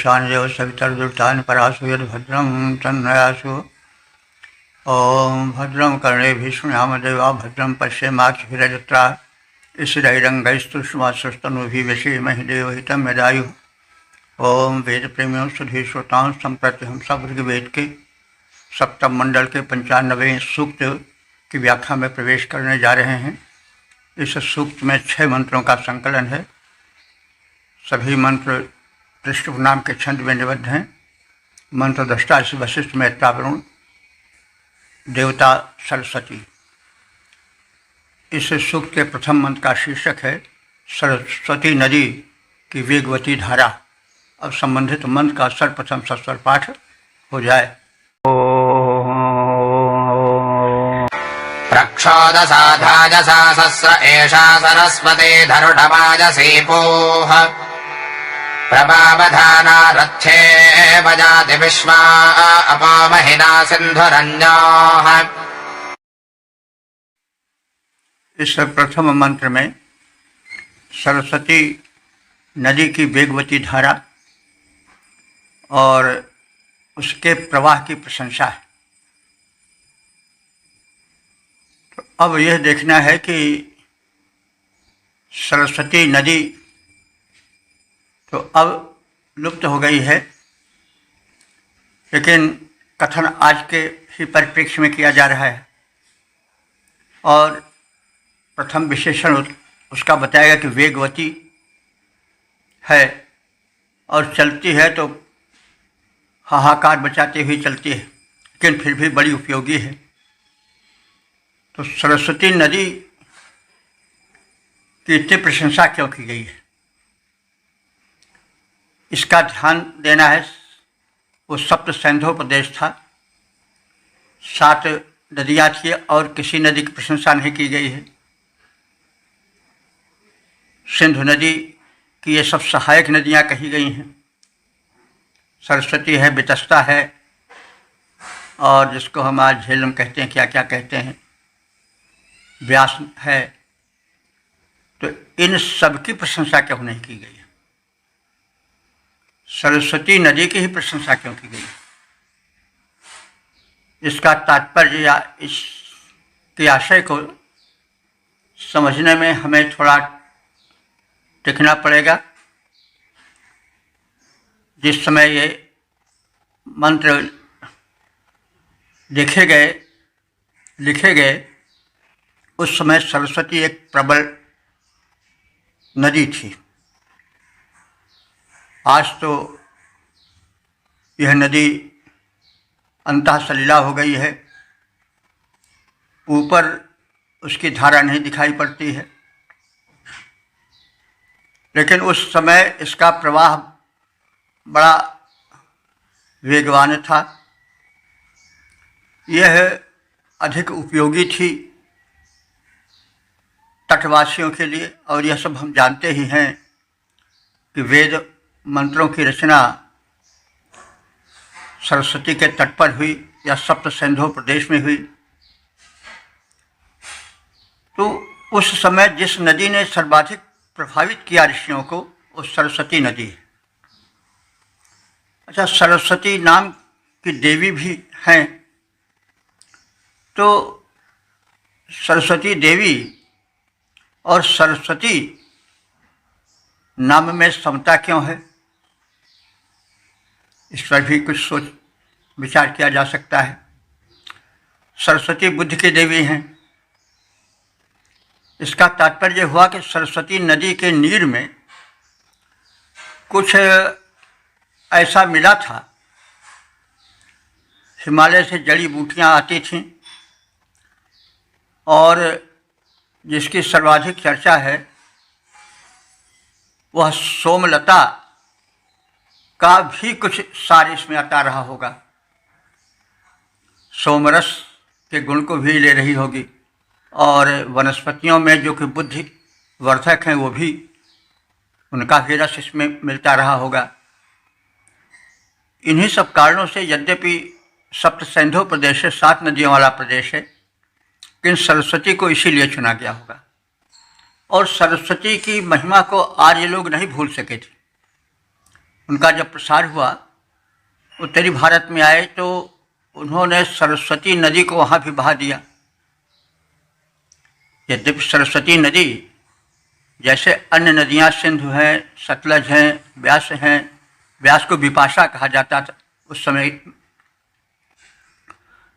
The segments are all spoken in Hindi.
ईशान्यो सवितर्दुर्तान् परासु यद्भद्रं तन्नयासु। ओं भद्रं कर्णेभिः शृणुयाम देवा भद्रं पश्येमाक्षभिर्यजत्रा स्थिरैरङ्गैस्तुष्टुवांसस्तनूभिः व्यसेमहि देवहितं यदायुः। ओं वेदप्रेमियों सुधी श्रोताओं संप्रति हम सब ऋग्वेद के सप्तम मंडल के 95वें सूक्त की व्याख्या में प्रवेश करने जा रहे हैं। इस सूक्त में 6 मंत्रों का संकलन है। सभी मंत्र त्रिष्टुप नाम के छंद में निबद्ध हैं। मंत्र दृष्टा से वशिष्ठ में वरुण देवता सरस्वती। इस सूक्त के प्रथम मंत्र का शीर्षक है सरस्वती नदी की वेगवती धारा। अब संबंधित मंत्र का सर्वप्रथम सस्वर पाठ हो जाए। प्रक्षोदसाधाजसा सहस्र एषा सरस्वती धरुढवाजसीपोः प्रभावधाना रथ्ये वजाति विश्वा अपामहिना सिन्धुरन्योः। इस प्रथम मंत्र में सरस्वती नदी की वेगवती धारा और उसके प्रवाह की प्रशंसा है। तो अब यह देखना है कि सरस्वती नदी तो अब लुप्त हो गई है, लेकिन कथन आज के ही परिप्रेक्ष्य में किया जा रहा है और प्रथम विशेषण उसका बताएगा कि वेगवती है और चलती है तो हाहाकार बचाते हुए चलती है, लेकिन फिर भी बड़ी उपयोगी है। तो सरस्वती नदी की इतनी प्रशंसा क्यों की गई है, इसका ध्यान देना है। वो सप्त सैंधव प्रदेश था, 7 नदियाँ थी और किसी नदी की प्रशंसा नहीं की गई है। सिंधु नदी की ये सब सहायक नदियाँ कही गई हैं। सरस्वती है, वितस्ता है और जिसको हम आज झेलम कहते हैं, क्या क्या कहते हैं, व्यास है। तो इन सब की प्रशंसा क्यों नहीं की गई है? सरस्वती नदी की ही प्रशंसा क्यों की गई? इसका तात्पर्य या इसके आशय को समझने में हमें थोड़ा टिकना पड़ेगा। जिस समय ये मंत्र लिखे गए उस समय सरस्वती एक प्रबल नदी थी। आज तो यह नदी अंतः सलिला हो गई है, ऊपर उसकी धारा नहीं दिखाई पड़ती है, लेकिन उस समय इसका प्रवाह बड़ा वेगवान था। यह अधिक उपयोगी थी तटवासियों के लिए, और यह सब हम जानते ही हैं कि वेद मंत्रों की रचना सरस्वती के तट पर हुई या सप्त सिंधु प्रदेश में हुई। तो उस समय जिस नदी ने सर्वाधिक प्रभावित किया ऋषियों को, वो सरस्वती नदी है। अच्छा, सरस्वती नाम की देवी भी हैं, तो सरस्वती देवी और सरस्वती नाम में समता क्यों है, इस पर भी कुछ सोच विचार किया जा सकता है। सरस्वती बुद्ध की देवी हैं। इसका तात्पर्य हुआ कि सरस्वती नदी के नीर में कुछ ऐसा मिला था, हिमालय से जड़ी बूटियाँ आती थीं और जिसकी सर्वाधिक चर्चा है वह सोमलता का भी कुछ सार इसमें आता रहा होगा। सोमरस के गुण को भी ले रही होगी और वनस्पतियों में जो कि बुद्धि वर्धक हैं वो भी, उनका भी रस इसमें मिलता रहा होगा। इन्हीं सब कारणों से यद्यपि सप्त सिंधु प्रदेश है, 7 नदियों वाला प्रदेश है, लेकिन सरस्वती को इसीलिए चुना गया होगा। और सरस्वती की महिमा को आर्य लोग नहीं भूल सके थे। उनका जब प्रसार हुआ, उत्तरी भारत में आए तो उन्होंने सरस्वती नदी को वहाँ भी बहा दिया। यद्यपि सरस्वती नदी जैसे अन्य नदियाँ सिंधु हैं, सतलज हैं, व्यास हैं, व्यास को विपाशा कहा जाता था उस समय,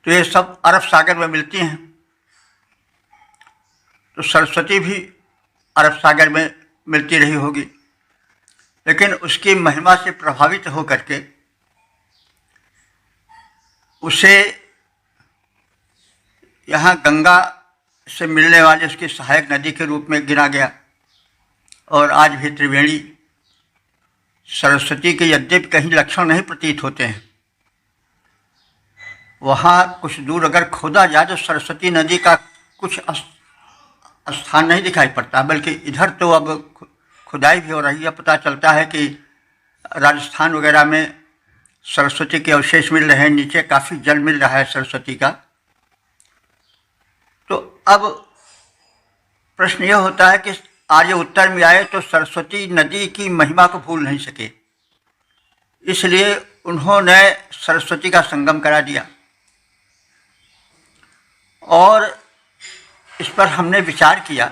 तो ये सब अरब सागर में मिलती हैं। तो सरस्वती भी अरब सागर में मिलती रही होगी, लेकिन उसकी महिमा से प्रभावित होकर के उसे यहाँ गंगा से मिलने वाली उसकी सहायक नदी के रूप में गिना गया। और आज भी त्रिवेणी सरस्वती के यद्यपि कहीं लक्षण नहीं प्रतीत होते हैं, वहाँ कुछ दूर अगर खोदा जाए तो सरस्वती नदी का कुछ स्थान नहीं दिखाई पड़ता, बल्कि इधर तो अब खुदाई भी हो रही है। पता चलता है कि राजस्थान वगैरह में सरस्वती के अवशेष मिल रहे हैं, नीचे काफ़ी जल मिल रहा है सरस्वती का। तो अब प्रश्न यह होता है कि आर्य उत्तर में आए तो सरस्वती नदी की महिमा को भूल नहीं सके, इसलिए उन्होंने सरस्वती का संगम करा दिया। और इस पर हमने विचार किया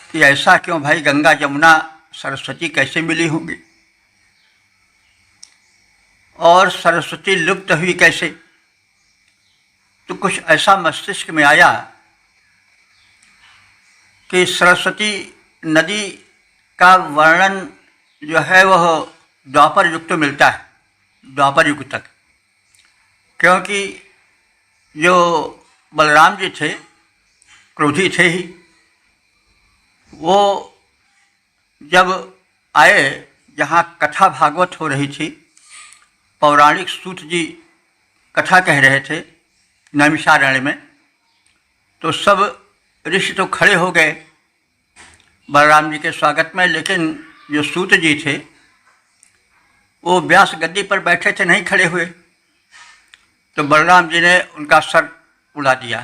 कि ऐसा क्यों भाई, गंगा जमुना सरस्वती कैसे मिली होंगी और सरस्वती लुप्त हुई कैसे। तो कुछ ऐसा मस्तिष्क में आया कि सरस्वती नदी का वर्णन जो है वह द्वापर युग तो मिलता है, द्वापर युग तक, क्योंकि जो बलराम जी थे क्रोधी थे ही, वो जब आए जहाँ कथा भागवत हो रही थी, पौराणिक सूत जी कथा कह रहे थे नैमिषारण्य में, तो सब ऋषि तो खड़े हो गए बलराम जी के स्वागत में, लेकिन जो सूत जी थे वो व्यास गद्दी पर बैठे थे, नहीं खड़े हुए। तो बलराम जी ने उनका सर उड़ा दिया।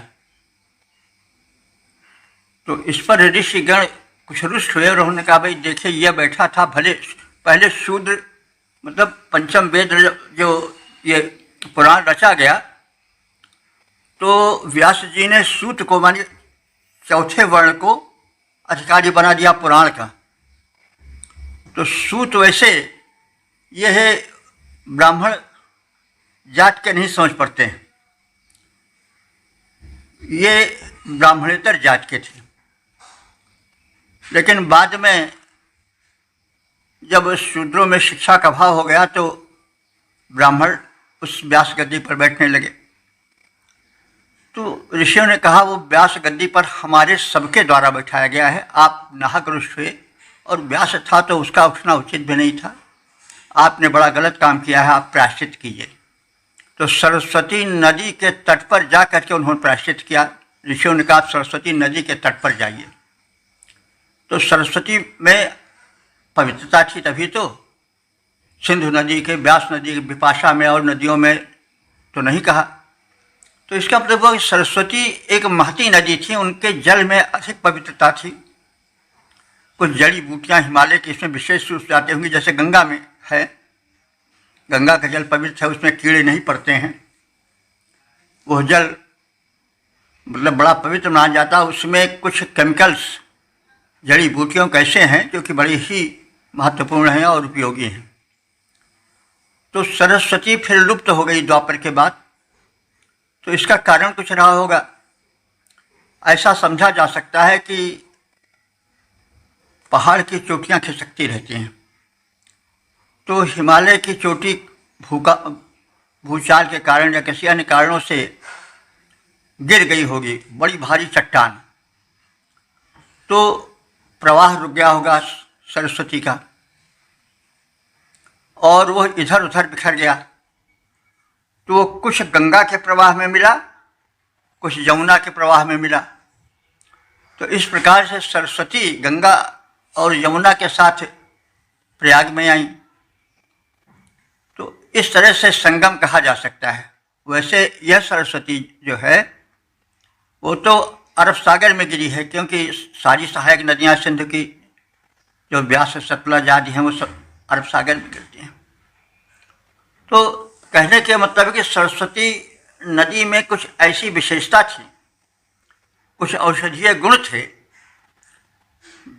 तो इस पर ऋषिगण कुछ रुष्ट हुए और उन्होंने कहा भाई देखिए यह बैठा था, भले पहले शूद्र मतलब पंचम वेद जो ये पुराण रचा गया, तो व्यास जी ने सूत को मानी चौथे वर्ण को अधिकारी बना दिया पुराण का। तो सूत वैसे यह ब्राह्मण जात के नहीं समझ पड़ते हैं, ये ब्राह्मणेतर जात के थे। लेकिन बाद में जब शूद्रों में शिक्षा का अभाव हो गया तो ब्राह्मण उस व्यास गद्दी पर बैठने लगे। तो ऋषियों ने कहा वो व्यास गद्दी पर हमारे सबके द्वारा बैठाया गया है, आप नाहक रुष्ट हुए, और व्यास था तो उसका उठना उचित भी नहीं था, आपने बड़ा गलत काम किया है, आप प्रायश्चित कीजिए। तो सरस्वती नदी के तट पर जा करके उन्होंने प्रायश्चित किया। ऋषियों ने कहा सरस्वती नदी के तट पर जाइए। तो सरस्वती में पवित्रता थी, तभी तो सिंधु नदी के, व्यास नदी के, विपाशा में और नदियों में तो नहीं कहा। तो इसका मतलब वो सरस्वती एक महती नदी थी, उनके जल में अधिक पवित्रता थी। कुछ जड़ी बूटियाँ हिमालय की इसमें विशेष रूप से आती होंगी, जैसे गंगा में है, गंगा का जल पवित्र है, उसमें कीड़े नहीं पड़ते हैं, वह जल मतलब बड़ा पवित्र माना जाता है। उसमें कुछ केमिकल्स जड़ी बूटियों कैसे हैं जो कि बड़ी ही महत्वपूर्ण हैं और उपयोगी हैं। तो सरस्वती फिर लुप्त हो गई द्वापर के बाद। तो इसका कारण कुछ रहा होगा। ऐसा समझा जा सकता है कि पहाड़ की चोटियाँ खिसकती रहती हैं, तो हिमालय की चोटी भूचाल के कारण या किसी अन्य कारणों से गिर गई होगी, बड़ी भारी चट्टान, तो प्रवाह रुक गया होगा सरस्वती का और वह इधर उधर बिखर गया। तो वो कुछ गंगा के प्रवाह में मिला, कुछ यमुना के प्रवाह में मिला। तो इस प्रकार से सरस्वती गंगा और यमुना के साथ प्रयाग में आई। तो इस तरह से संगम कहा जा सकता है। वैसे यह सरस्वती जो है वो तो अरब सागर में गिरी है, क्योंकि सारी सहायक नदियाँ सिंधु की जो व्यास सतलज आदि हैं वो सब अरब सागर में गिरती हैं। तो कहने के मतलब है कि सरस्वती नदी में कुछ ऐसी विशेषता थी, कुछ औषधीय गुण थे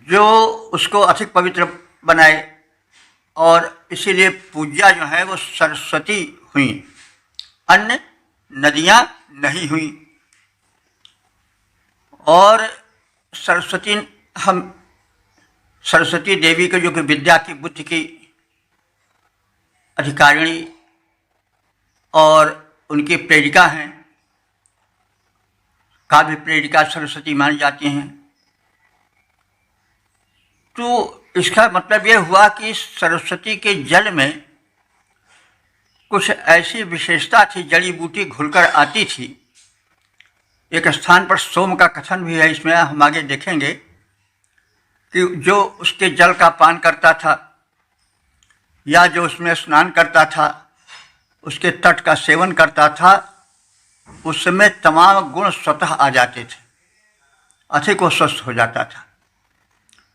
जो उसको अधिक पवित्र बनाए, और इसीलिए पूजा जो है वो सरस्वती हुई, अन्य नदियाँ नहीं हुई। और सरस्वती देवी के जो कि विद्या की, बुद्धि की अधिकारिणी और उनकी प्रेरिका हैं, काव्य प्रेरिका सरस्वती मानी जाती हैं। तो इसका मतलब यह हुआ कि सरस्वती के जल में कुछ ऐसी विशेषता थी, जड़ी बूटी घुलकर आती थी। एक स्थान पर सोम का कथन भी है, इसमें हम आगे देखेंगे कि जो उसके जल का पान करता था या जो उसमें स्नान करता था, उसके तट का सेवन करता था, उसमें तमाम गुण स्वतः आ जाते थे, अधिक वो स्वस्थ हो जाता था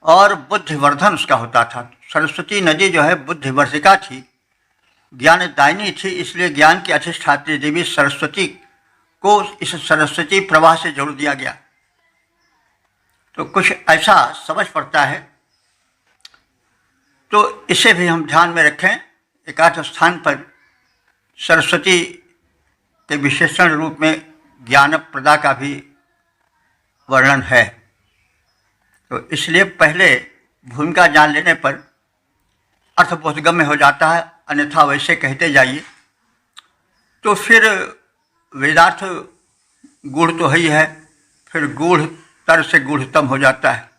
और बुद्धिवर्धन उसका होता था। सरस्वती नदी जो है बुद्धिवर्धिका थी, ज्ञानदायिनी थी, इसलिए ज्ञान की अधिष्ठात्री देवी सरस्वती को इस सरस्वती प्रवाह से जोड़ दिया गया। तो कुछ ऐसा समझ पड़ता है, तो इसे भी हम ध्यान में रखें। एकाध स्थान पर सरस्वती के विशेषण रूप में ज्ञानप्रदा का भी वर्णन है। तो इसलिए पहले भूमिका जान लेने पर अर्थ बोधगम्य हो जाता है, अन्यथा वैसे कहते जाइए तो फिर वेदार्थ गूढ़ तो ही है, फिर गूढ़ तर से गूढ़तम हो जाता है।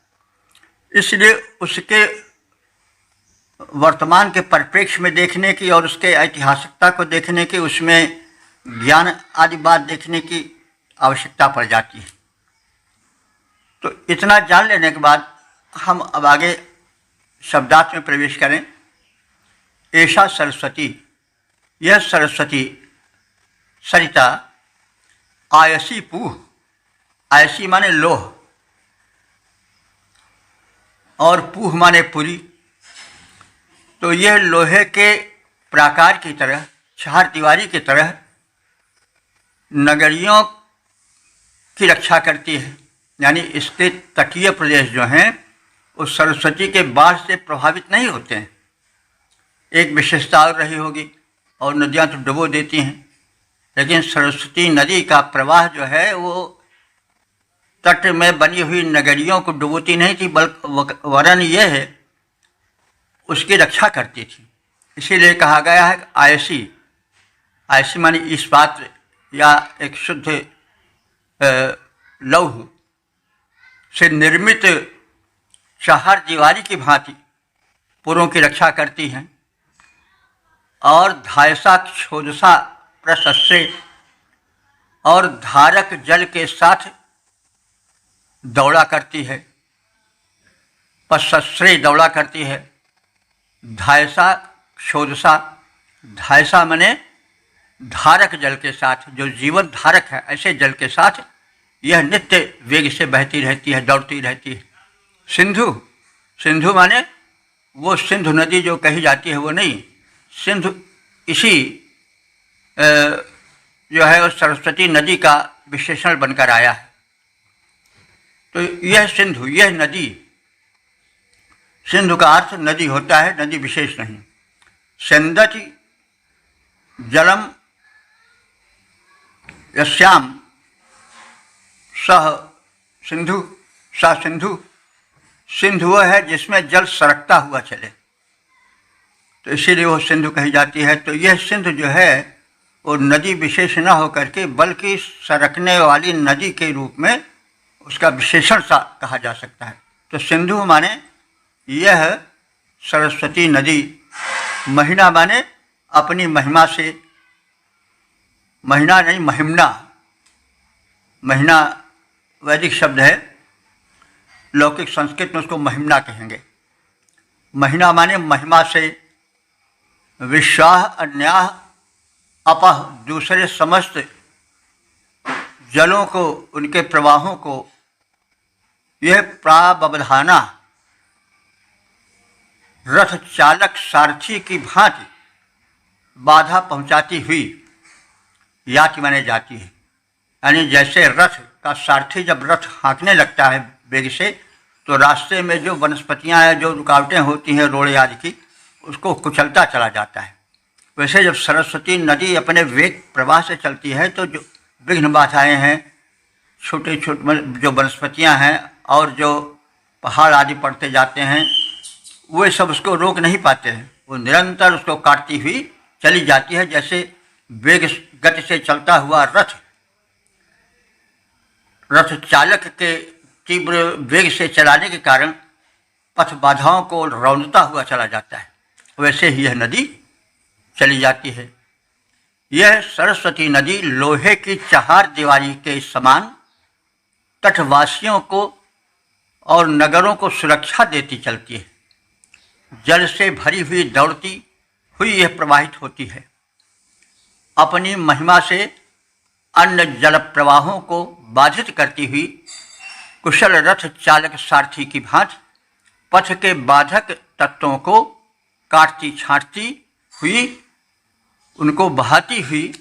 इसलिए उसके वर्तमान के परिप्रेक्ष्य में देखने की और उसके ऐतिहासिकता को देखने की, उसमें ज्ञान आदि बात देखने की आवश्यकता पड़ जाती है। तो इतना जान लेने के बाद हम अब आगे शब्दार्थ में प्रवेश करें। ऐसा सरस्वती, यह सरस्वती सरिता आयसी पूह, आयसी माने लोह और पूह माने पुरी। तो यह लोहे के प्राकार की तरह, चार दीवारी की तरह नगरियों की रक्षा करती है, यानी इसके तटीय प्रदेश जो हैं उस सरस्वती के बाढ़ से प्रभावित नहीं होते हैं। एक विशेषता और रही होगी, और नदियाँ तो डुबो देती हैं, लेकिन सरस्वती नदी का प्रवाह जो है वो तट में बनी हुई नगरियों को डुबोती नहीं थी, बल्कि वरन यह है उसकी रक्षा करती थी। इसीलिए कहा गया है आयसी, आयसी मानी इस्पात या एक शुद्ध लौह से निर्मित चार दीवारी की भांति पुरों की रक्षा करती हैं, और धायसा क्षोदसा प्रशस्त्रे, और धारक जल के साथ दौड़ा करती है, प्रशस्त्रे दौड़ा करती है। धायसा क्षोदसा, धायसा मने धारक जल के साथ, जो जीवन धारक है ऐसे जल के साथ यह नित्य वेग से बहती रहती है, दौड़ती रहती है। सिंधु, सिंधु माने वो सिंधु नदी जो कही जाती है वो नहीं, सिंधु इसी जो है उस सरस्वती नदी का विशेषण बनकर आया है। तो यह सिंधु, यह नदी, सिंधु का अर्थ नदी होता है, नदी विशेष नहीं। सिंधति जलम यस्याम सह सिंधु, सा सिंधु, सिंधु वह है जिसमें जल सरकता हुआ चले, तो इसीलिए वो सिंधु कही जाती है। तो यह सिंधु जो है वो नदी विशेष न होकर के बल्कि सरकने वाली नदी के रूप में उसका विशेषण सा कहा जा सकता है। तो सिंधु माने यह सरस्वती नदी, महिना माने अपनी महिमा से, महीना नहीं महिमना, महीना वैदिक शब्द है, लौकिक संस्कृत में उसको महिमना कहेंगे। महीना माने महिमा से, विश्वाह अन्याह अपह, दूसरे समस्त जलों को, उनके प्रवाहों को, यह प्रावधाना रथ चालक सारथी की भांति बाधा पहुंचाती हुई याति माने जाती है। यानी जैसे रथ का सारथी जब रथ हाँकने लगता है वेग से, तो रास्ते में जो वनस्पतियां हैं, जो रुकावटें होती हैं रोड़े आदि की, उसको कुचलता चला जाता है। वैसे जब सरस्वती नदी अपने वेग प्रवाह से चलती है तो जो विघ्न बाधाएँ हैं, छोटे छोटे जो वनस्पतियां हैं और जो पहाड़ आदि पड़ते जाते हैं, वे सब उसको रोक नहीं पाते हैं। वो निरंतर उसको काटती हुई चली जाती है। जैसे वेग गति से चलता हुआ रथ चालक के तीव्र वेग से चलाने के कारण पथ बाधाओं को रौंदता हुआ चला जाता है, वैसे ही यह नदी चली जाती है। यह सरस्वती नदी लोहे की चहार दीवारी के समान तटवासियों को और नगरों को सुरक्षा देती चलती है। जल से भरी हुई दौड़ती हुई यह प्रवाहित होती है। अपनी महिमा से अन्य जल प्रवाहों को बाधित करती हुई कुशल रथ चालक सारथी की भांति पथ के बाधक तत्वों को काटती छांटती हुई, उनको बहाती हुई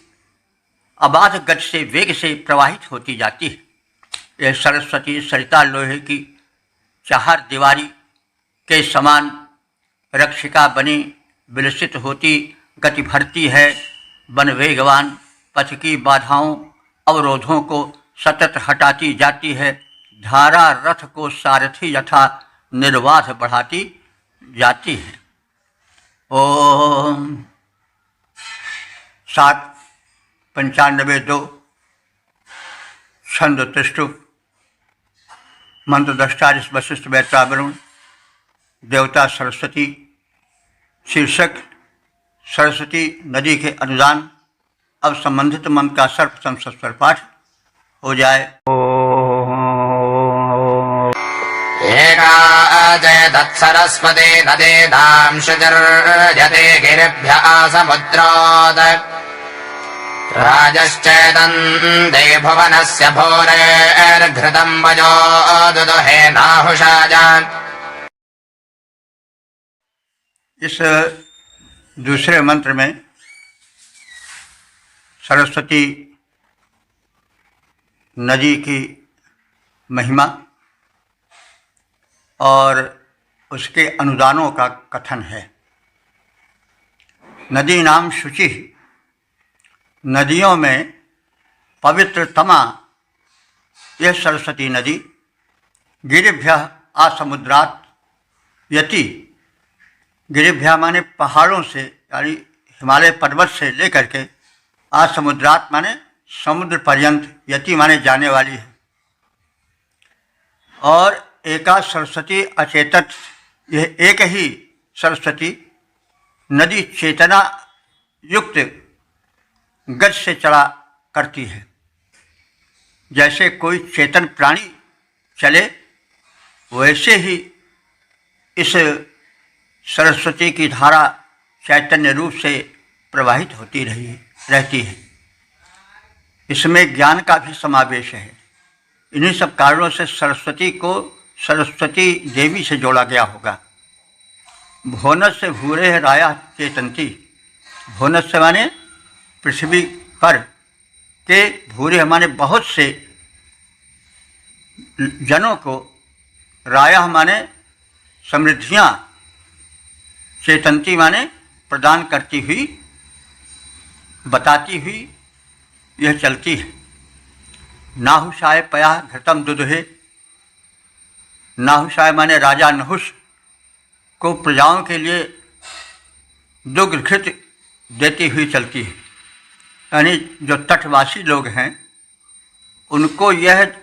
अबाध गति से वेग से प्रवाहित होती जाती है। यह सरस्वती सरिता लोहे की चहार दीवारी के समान रक्षिका बनी विलसित होती गति भरती है। वन वेगवान पथ की बाधाओं अवरोधों को सतत हटाती जाती है। धारा रथ को सारथी यथा निर्बाध बढ़ाती जाती है। ओम 7:95-2 छंद त्रिष्टुप मंत्र दष्टारिश वशिष्ठ वैत्रावरुण देवता सरस्वती। शीर्षक सरस्वती नदी के अनुदान। अब संबंधित मंत्र का सर्वप्रथम सस्वर पाठ हो जाए। एका जय तत्सरस्वती नदीनां शुचिर्यते गिरिभ्यः समुद्रात् राजश्चेदन्ते भुवनस्य भूरेर्घृतं वजो दुदुहे नाहुषाजान्। इस दूसरे मंत्र में सरस्वती नदी की महिमा और उसके अनुदानों का कथन है। नदी नाम शुचि, नदियों में पवित्रतमा यह सरस्वती नदी। गिरिभ्य आसमुद्रात यति, गिरिभ्या माने पहाड़ों से, यानी हिमालय पर्वत से लेकर के, आसमुद्रात माने समुद्र पर्यंत, यति माने जाने वाली है। और एका सरस्वती अचेतन, यह एक ही सरस्वती नदी चेतना युक्त गति से चला करती है। जैसे कोई चेतन प्राणी चले, वैसे ही इस सरस्वती की धारा चैतन्य रूप से प्रवाहित होती रहती है। इसमें ज्ञान का भी समावेश है। इन्हीं सब कारणों से सरस्वती को सरस्वती देवी से जोड़ा गया होगा। भुवनस्य से भूरे है राया चेतंती। भुवनस्य माने पृथ्वी पर के, भूरे माने बहुत से जनों को, राया माने समृद्धियाँ, चेतंती माने प्रदान करती हुई, बताती हुई यह चलती है। नाहुषाय पया घृतम दुदुहे। नाहुषाय माने राजा नहुष को प्रजाओं के लिए दुग्ध घृत देती हुई चलती है। यानी जो तटवासी लोग हैं उनको यह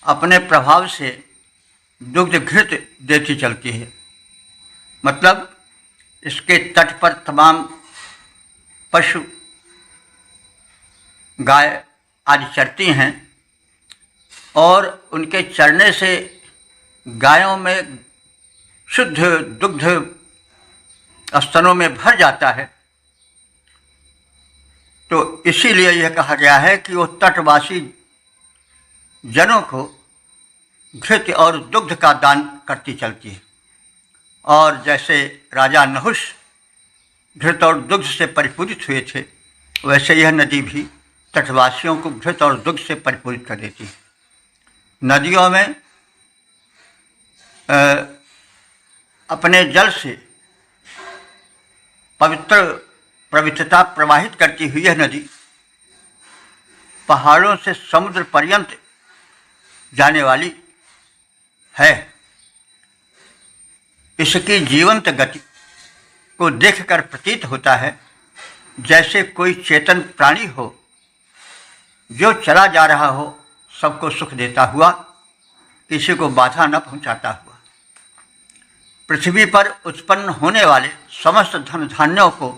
अपने प्रभाव से दुग्ध घृत देती चलती है। मतलब इसके तट पर तमाम पशु, गाय आदि चरती हैं और उनके चरने से गायों में शुद्ध दुग्ध स्तनों में भर जाता है। तो इसीलिए यह कहा गया है कि वो तटवासी जनों को घृत और दुग्ध का दान करती चलती है। और जैसे राजा नहुष घृत और दुग्ध से परिपूरित हुए थे, वैसे यह नदी भी तटवासियों को घृत और दुग्ध से परिपूरित कर देती है। नदियों में अपने जल से पवित्रता प्रवाहित करती हुई यह नदी पहाड़ों से समुद्र पर्यंत जाने वाली है। इसकी जीवंत गति को देखकर प्रतीत होता है जैसे कोई चेतन प्राणी हो जो चला जा रहा हो, सबको सुख देता हुआ, किसी को बाधा न पहुंचाता हुआ। पृथ्वी पर उत्पन्न होने वाले समस्त धन धान्यों को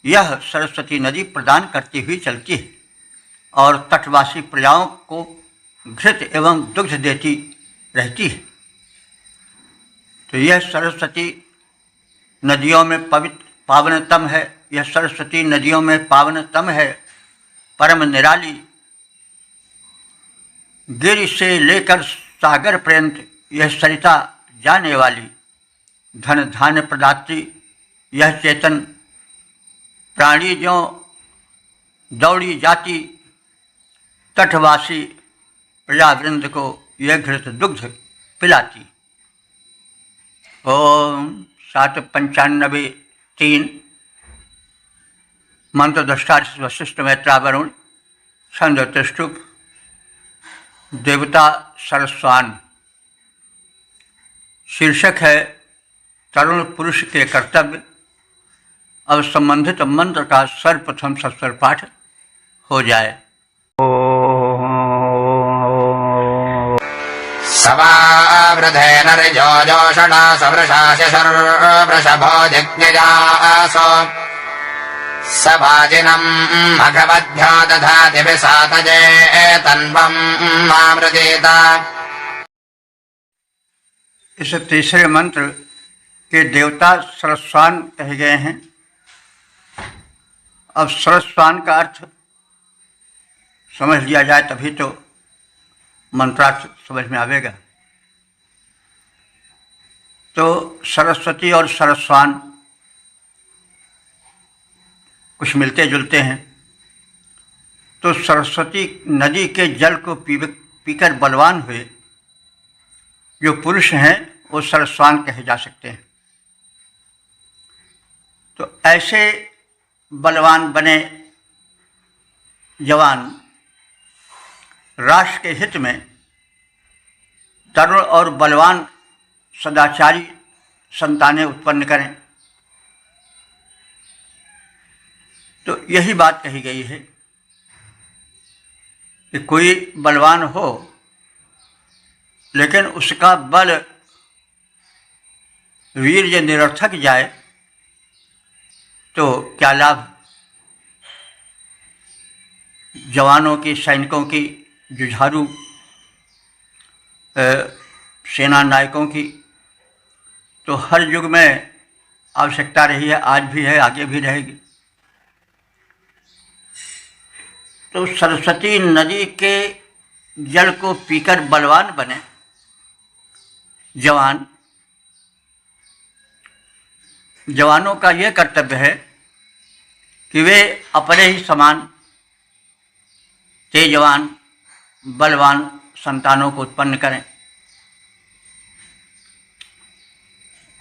यह सरस्वती नदी प्रदान करती हुई चलती है और तटवासी प्रजाओं को घृत एवं दुग्ध देती रहती है। तो यह सरस्वती नदियों में पावनतम है। यह सरस्वती नदियों में पावनतम है, परम निराली। गिरि से लेकर सागर पर्यंत यह सरिता जाने वाली धन धान्य प्रदात्री यह चेतन प्राणी जो दौड़ी जाती तटवासी प्रजावृंद को यह घृत दुग्ध पिलाती। ओम 795-3 मंत्र दृष्टार्थ वशिष्ठ मैत्रावरुण छंद त्रिष्टुप देवता सरस्वान। शीर्षक है तरुण पुरुष के कर्तव्य। अब संबंधित मंत्र का सर्वप्रथम सस्वर पाठ हो जाए। सवावृधे नरिजो जोषणा सवृषास्य शर्वृषभो जिज्ञजासो सभाजिनम् भगवद्भ्यो दधाति विसातजे तन्वम् मामृतेता। इस तीसरे मंत्र के देवता सरस्वान कहे गए हैं। अब सरस्वान का अर्थ समझ लिया जाए तभी तो मंत्रार्थ समझ में आवेगा। तो सरस्वती और सरस्वान कुछ मिलते जुलते हैं। तो सरस्वती नदी के जल को पीकर बलवान हुए जो पुरुष हैं वो सरस्वान कहे जा सकते हैं। तो ऐसे बलवान बने जवान राष्ट्र के हित में तरुण और बलवान सदाचारी संतानें उत्पन्न करें। तो यही बात कही गई है कि कोई बलवान हो लेकिन उसका बल वीर्य निरर्थक जाए तो क्या लाभ। जवानों की, सैनिकों की, जुझारू सेना नायकों की तो हर युग में आवश्यकता रही है, आज भी है, आगे भी रहेगी। तो सरस्वती नदी के जल को पीकर बलवान बने जवान। जवानों का यह कर्तव्य है कि वे अपने ही समान तेजवान बलवान संतानों को उत्पन्न करें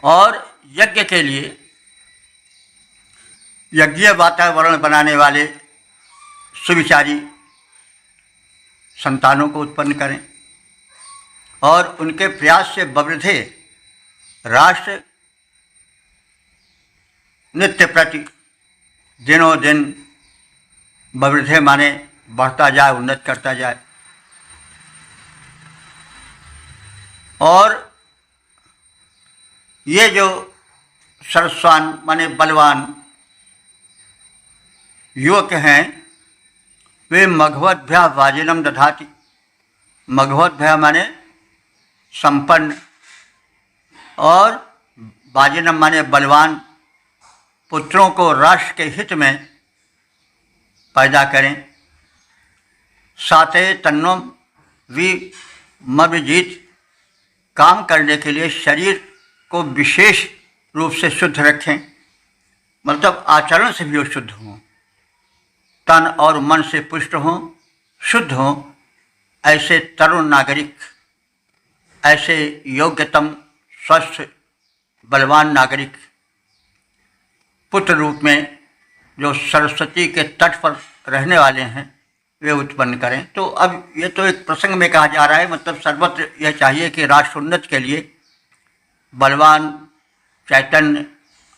और यज्ञ के लिए यज्ञीय वातावरण बनाने वाले सुविचारी संतानों को उत्पन्न करें और उनके प्रयास से बवृद्धे राष्ट्र नित्य प्रति दिनों दिन बवृद्धे माने बढ़ता जाए, उन्नत करता जाए। और ये जो सरस्वान माने बलवान युवक हैं वे मघवद्भ्या वाजिनम दधाति। मघवद्भ्या माने संपन्न और वाजिनम माने बलवान पुत्रों को राष्ट्र के हित में पैदा करें। साते तन्नो भी मभिजीत काम करने के लिए शरीर को विशेष रूप से शुद्ध रखें, मतलब आचरण से भी वो शुद्ध हों, तन और मन से पुष्ट हों, शुद्ध हों। ऐसे तरुण नागरिक, ऐसे योग्यतम स्वस्थ बलवान नागरिक पुत्र रूप में जो सरस्वती के तट पर रहने वाले हैं वे उत्पन्न करें। तो अब ये तो एक प्रसंग में कहा जा रहा है, मतलब सर्वत्र यह चाहिए कि राष्ट्रोन्नति के लिए बलवान, चैतन्य,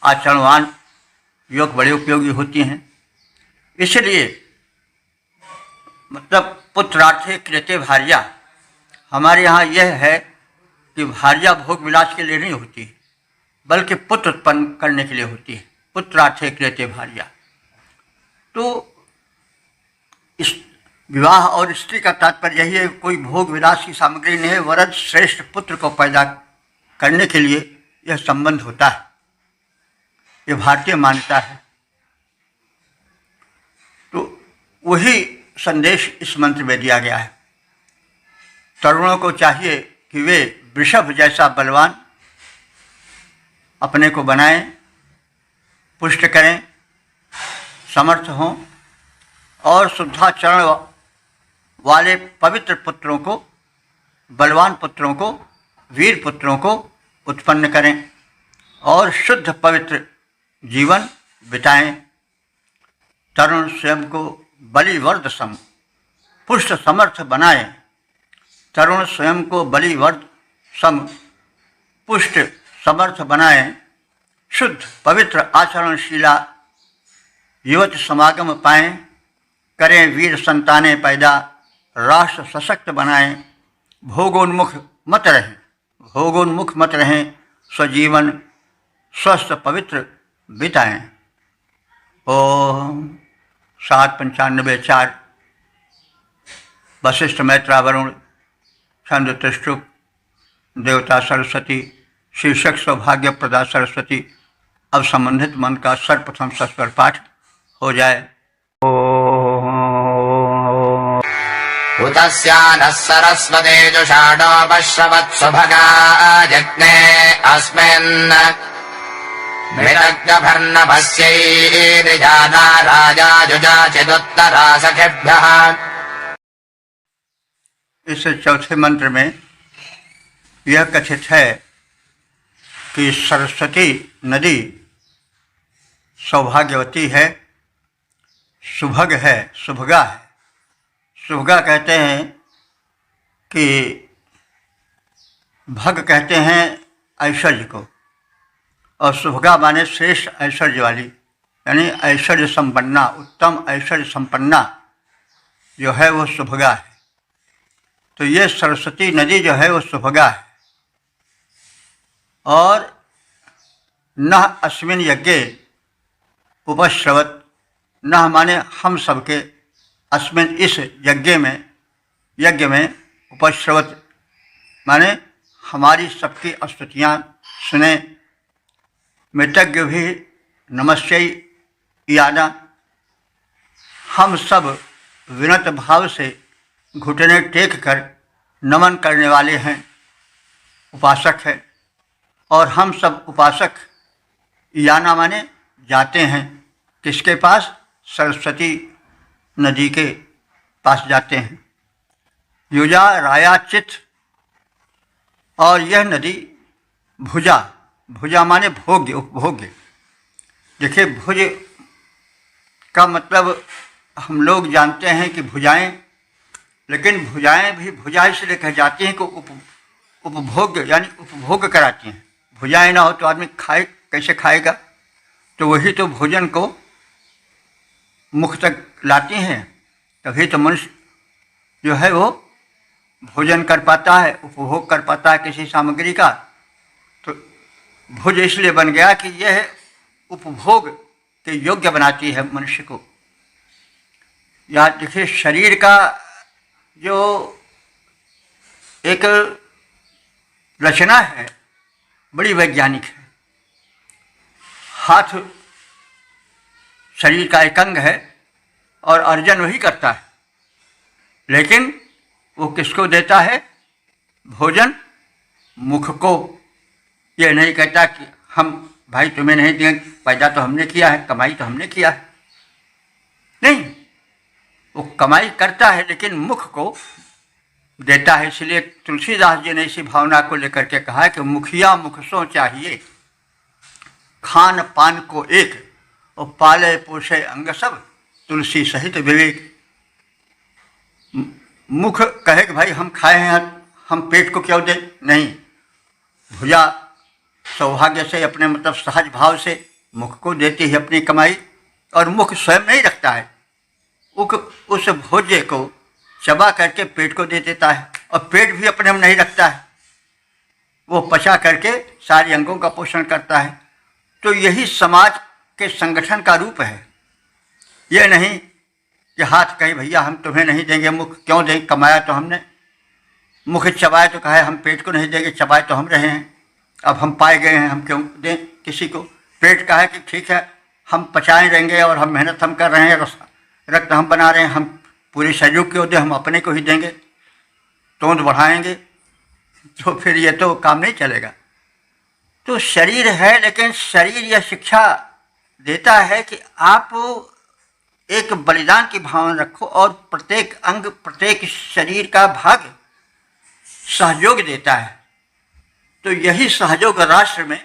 आचरणवान योग बड़े उपयोगी होती हैं। इसलिए मतलब पुत्रार्थे क्रियते भार्या, हमारे यहाँ यह है कि भार्या भोग विलास के लिए नहीं होती, बल्कि पुत्र उत्पन्न करने के लिए होती है। पुत्रार्थे क्रियते भार्या। तो इस विवाह और स्त्री का तात्पर्य यही है, कोई भोग विलास की सामग्री नहीं है, वरद श्रेष्ठ पुत्र को पैदा करने के लिए यह संबंध होता है। यह भारतीय मान्यता है। तो वही संदेश इस मंत्र में दिया गया है। तरुणों को चाहिए कि वे वृषभ जैसा बलवान अपने को बनाएं, पुष्ट करें, समर्थ हों और शुद्धाचरण वाले पवित्र पुत्रों को, बलवान पुत्रों को, वीर पुत्रों को उत्पन्न करें और शुद्ध पवित्र जीवन बिताएं। तरुण स्वयं को बलिवर्द सम पुष्ट समर्थ बनाएं। तरुण स्वयं को बलिवर्द सम पुष्ट समर्थ बनाएं। शुद्ध पवित्र आचरणशीला युवत समागम पाएं, करें वीर संतानें पैदा, राष्ट्र सशक्त बनाएं। भोगोन्मुख मत रहें, भोगोन्मुख मत रहें, स्वजीवन स्वस्थ पवित्र बिताएं। ओम 795-4 वशिष्ठ मैत्रा वरुण छंद त्रिष्टुप देवता सरस्वती शीर्षक सौभाग्य प्रदा सरस्वती। अब संबंधित मंत्र का सर्वप्रथम सस्वर पाठ हो जाए। उतस्यानः सरस्वती जुषाढोपश्रवत्सुभगा जज्ञे अस्मिन् मृतज्ञभर्णभस्यैर्जाना राजा जुजाचिदुत्तरा सखिभ्यः। इस चौथे मंत्र में यह कथित है कि सरस्वती नदी सौभाग्यवती है, सुभग है, सुभगा है। सुभगा कहते हैं कि भग कहते हैं ऐश्वर्य को, और सुभगा माने श्रेष्ठ ऐश्वर्य वाली, यानी ऐश्वर्य संपन्ना, उत्तम ऐश्वर्य संपन्ना जो है वो सुभगा है। तो ये सरस्वती नदी जो है वो सुभगा है। और नह अस्मिन यज्ञे उपश्रवत, नह माने हम सबके, अस्मिन इस यज्ञ में उपश्रवत माने हमारी सबकी स्तुतियाँ सुने। मृतज्ञ भी नमस्यै याना, हम सब विनत भाव से घुटने टेक कर नमन करने वाले हैं, उपासक है। और हम सब उपासक याना माने जाते हैं, किसके पास? सरस्वती नदी के पास जाते हैं। युजा राया चित, और यह नदी भुजा, भुजा माने भोग्य, उपभोग्य। देखिए भुज का मतलब हम लोग जानते हैं कि भुजाएं, लेकिन भुजाएं भी भुजा इसलिए कह जाती हैं कि उपभोग्य यानी उपभोग कराती हैं। भुजाएं ना हो तो आदमी खाए कैसे खाएगा? तो वही तो भोजन को मुख तक लाती हैं, तभी तो मनुष्य जो है वो भोजन कर पाता है, उपभोग कर पाता है किसी सामग्री का। तो भुज इसलिए बन गया कि यह उपभोग के योग्य बनाती है मनुष्य को। या देखिए शरीर का जो एक रचना है बड़ी वैज्ञानिक है। हाथ शरीर का एक अंग है और अर्जन वही करता है, लेकिन वो किसको देता है भोजन? मुख को। ये नहीं कहता कि हम भाई तुम्हें नहीं देंगे, पैदा तो हमने किया है, कमाई तो हमने किया है। नहीं, वो कमाई करता है लेकिन मुख को देता है। इसलिए तुलसीदास जी ने इसी भावना को लेकर के कहा है कि मुखिया मुख सो चाहिए, खान पान को एक, और पाले पोषे अंग सब, तुलसी सहित विवेक। मुख कहे कि भाई हम खाए हैं, हम पेट को क्यों दें? नहीं, भुजा सौभाग्य से, अपने मतलब सहज भाव से मुख को देती है अपनी कमाई, और मुख स्वयं नहीं रखता है, उस भोज्य को चबा करके पेट को दे देता है, और पेट भी अपने में नहीं रखता है, वो पचा करके सारे अंगों का पोषण करता है। तो यही समाज के संगठन का रूप है। ये नहीं कि हाथ कहे भैया हम तुम्हें नहीं देंगे, मुख क्यों दें, कमाया तो हमने, मुख चबाए तो कहे हम पेट को नहीं देंगे, चबाए तो हम रहे हैं, अब हम पाए गए हैं, हम क्यों दें किसी को। पेट कहे कि ठीक है हम पचाए रहेंगे और हम मेहनत हम कर रहे हैं, रक्त हम बना रहे हैं, हम पूरे शरीर को दें, हम अपने को ही देंगे, तोंद बढ़ाएंगे, तो फिर ये तो काम नहीं चलेगा। तो शरीर है, लेकिन शरीर यह शिक्षा देता है कि आप एक बलिदान की भावना रखो, और प्रत्येक अंग, प्रत्येक शरीर का भाग सहयोग देता है। तो यही सहयोग राष्ट्र में,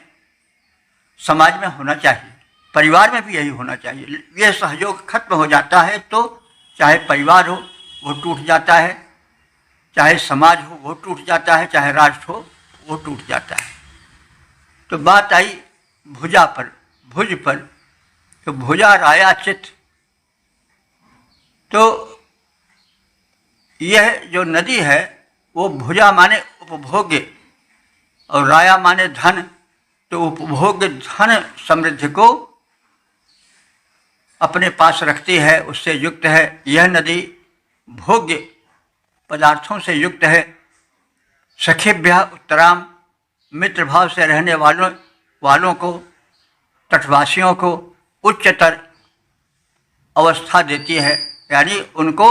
समाज में होना चाहिए, परिवार में भी यही होना चाहिए। यह सहयोग खत्म हो जाता है तो चाहे परिवार हो वो टूट जाता है, चाहे समाज हो वो टूट जाता है, चाहे राष्ट्र हो वो टूट जाता है। तो बात आई भुजा पर, भुज पर, तो भुजा राया चित। तो यह जो नदी है वो भुजा माने उपभोग्य और राया माने धन। तो उपभोग्य धन समृद्धि को अपने पास रखती है, उससे युक्त है। यह नदी भोग्य पदार्थों से युक्त है। सखिभ्य उत्तराम, मित्र भाव से रहने वालों को, तटवासियों को उच्चतर अवस्था देती है, यानी उनको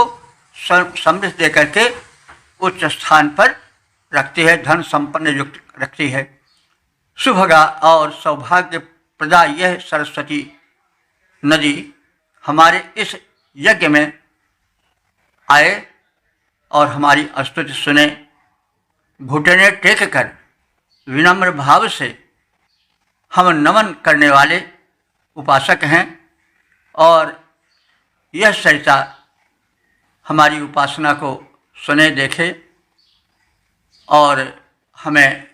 समृद्धि दे करके उच्च स्थान पर रखती है, धन संपन्न युक्त रखती है। सुभगा और सौभाग्य प्रदा यह सरस्वती नदी हमारे इस यज्ञ में आए और हमारी स्तुति सुने। घुटने टेक कर विनम्र भाव से हम नमन करने वाले उपासक हैं, और यह सरिता हमारी उपासना को सुने, देखे और हमें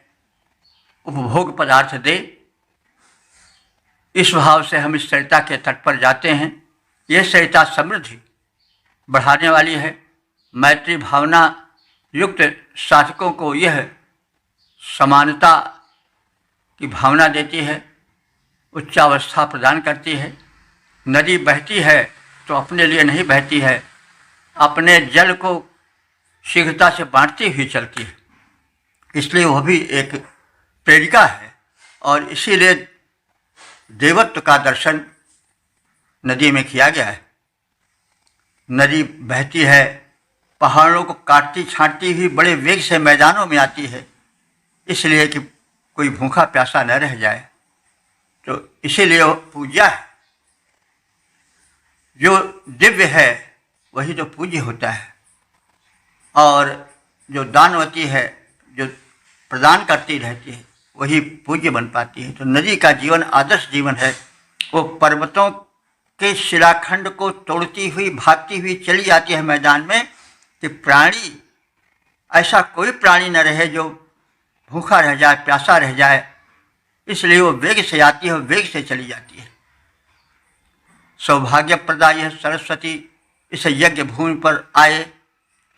उपभोग पदार्थ दे। इस भाव से हम इस सरिता के तट पर जाते हैं। यह सरिता समृद्धि बढ़ाने वाली है। मैत्री भावना युक्त साधकों को यह समानता की भावना देती है, उच्चावस्था प्रदान करती है। नदी बहती है तो अपने लिए नहीं बहती है, अपने जल को शीघ्रता से बांटती हुई चलती है, इसलिए वह भी एक प्रेरिका है। और इसीलिए देवत्व का दर्शन नदी में किया गया है। नदी बहती है, पहाड़ों को काटती छांटती हुई बड़े वेग से मैदानों में आती है, इसलिए कि कोई भूखा प्यासा न रह जाए। तो इसीलिए वो पूज्य है। जो दिव्य है वही तो पूज्य होता है, और जो दानवती है, जो प्रदान करती रहती है, वही पूज्य बन पाती है। तो नदी का जीवन आदर्श जीवन है। वो पर्वतों के शिलाखंड को तोड़ती हुई, भागती हुई चली जाती है मैदान में, कि प्राणी, ऐसा कोई प्राणी न रहे जो भूखा रह जाए, प्यासा रह जाए, इसलिए वो वेग से आती है, वेग से चली जाती है। सौभाग्यप्रदा यह सरस्वती इस यज्ञ भूमि पर आए,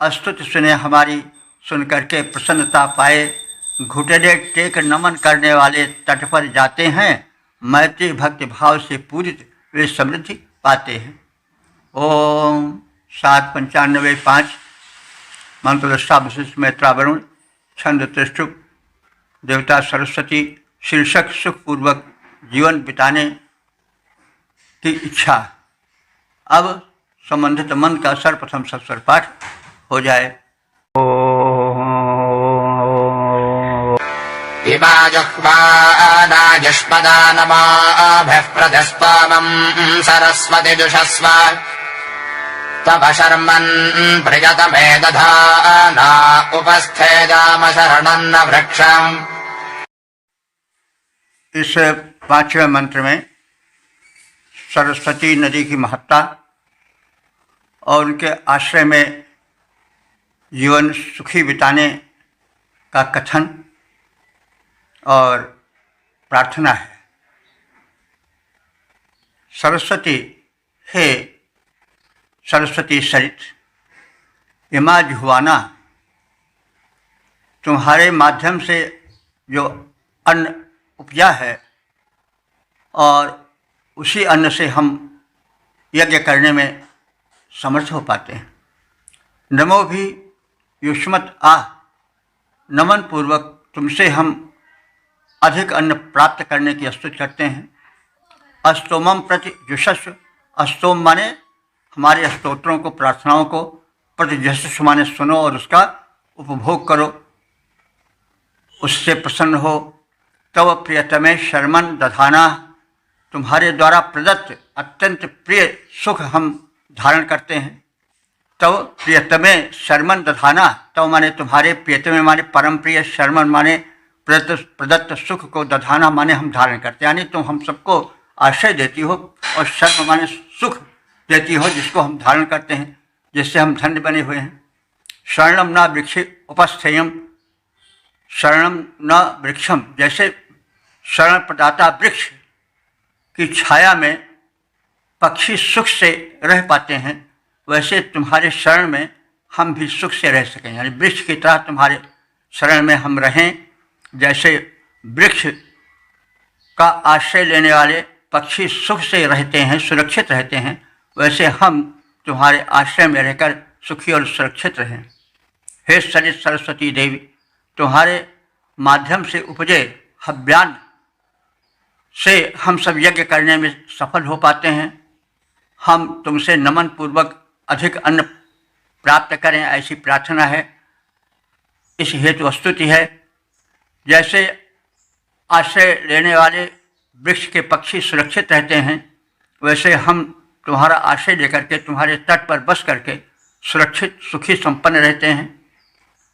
स्तुति सुने हमारी, सुन करके प्रसन्नता पाए। घुटने टेक नमन करने वाले तट पर जाते हैं, मैत्री भक्ति भाव से पूरित वे समृद्धि पाते हैं। ओम 795 मंत्रदृष्टा विशिष्ट मैत्रावरुण छंद त्रिष्टुप देवता सरस्वती शीर्षक सुखपूर्वक जीवन बिताने की इच्छा। अब संबंधित मंत्र का सर्वप्रथम सत्स्वर पाठ हो जाए। इमाजुह्वानाजुष्मदा नमाभ्यः प्रतिस्त्वामम् सरस्वति जुषस्व तव शर्मन् प्रियतमे दधाना उपस्थेदाम शरणन्न वृक्षम्। इस पांचवें मंत्र में सरस्वती नदी की महत्ता और उनके आश्रय में जीवन सुखी बिताने का कथन और प्रार्थना है। सरस्वती हे सरस्वती सरित इमा जुह्वाना, तुम्हारे माध्यम से जो अन्न उपजा है और उसी अन्न से हम यज्ञ करने में समर्थ हो पाते हैं। नमो भी युष्मत आ, नमन पूर्वक तुमसे हम अधिक अन्न प्राप्त करने की स्तुति करते हैं। अस्तोमम प्रति जुषस्व, अस्तोम माने हमारे स्तोत्रों को, प्रार्थनाओं को, प्रति जुषस्व माने सुनो और उसका उपभोग करो, उससे प्रसन्न हो। तव प्रियतमे शर्मन दधाना, तुम्हारे द्वारा प्रदत्त अत्यंत प्रिय सुख हम धारण करते हैं। तव प्रियतमे शर्मन दधाना, तव माने तुम्हारे, प्रियतमे माने परम प्रिय, शर्मन माने प्रदत्त सुख को, दधाना माने हम धारण करते हैं, यानी तुम हम सबको आश्रय देती हो, और शर्म माने सुख देती हो जिसको हम धारण करते हैं, जिससे हम धन्य बने हुए हैं। शरणम न वृक्ष उपस्थेयम, शरणम न वृक्षम, जैसे शरण प्रदाता वृक्ष की छाया में पक्षी सुख से रह पाते हैं, वैसे तुम्हारे शरण में हम भी सुख से रह सकें, यानी वृक्ष की तरह तुम्हारे शरण में हम रहें। जैसे वृक्ष का आश्रय लेने वाले पक्षी सुख से रहते हैं, सुरक्षित रहते हैं, वैसे हम तुम्हारे आश्रय में रहकर सुखी और सुरक्षित रहें। हे सरित सरस्वती देवी, तुम्हारे माध्यम से उपजे हव्यान से हम सब यज्ञ करने में सफल हो पाते हैं। हम तुमसे नमन पूर्वक अधिक अन्न प्राप्त करें, ऐसी प्रार्थना है, इस हेतु स्तुति है। जैसे आश्रय लेने वाले वृक्ष के पक्षी सुरक्षित रहते हैं, वैसे हम तुम्हारा आश्रय लेकर के तुम्हारे तट पर बस करके सुरक्षित सुखी संपन्न रहते हैं।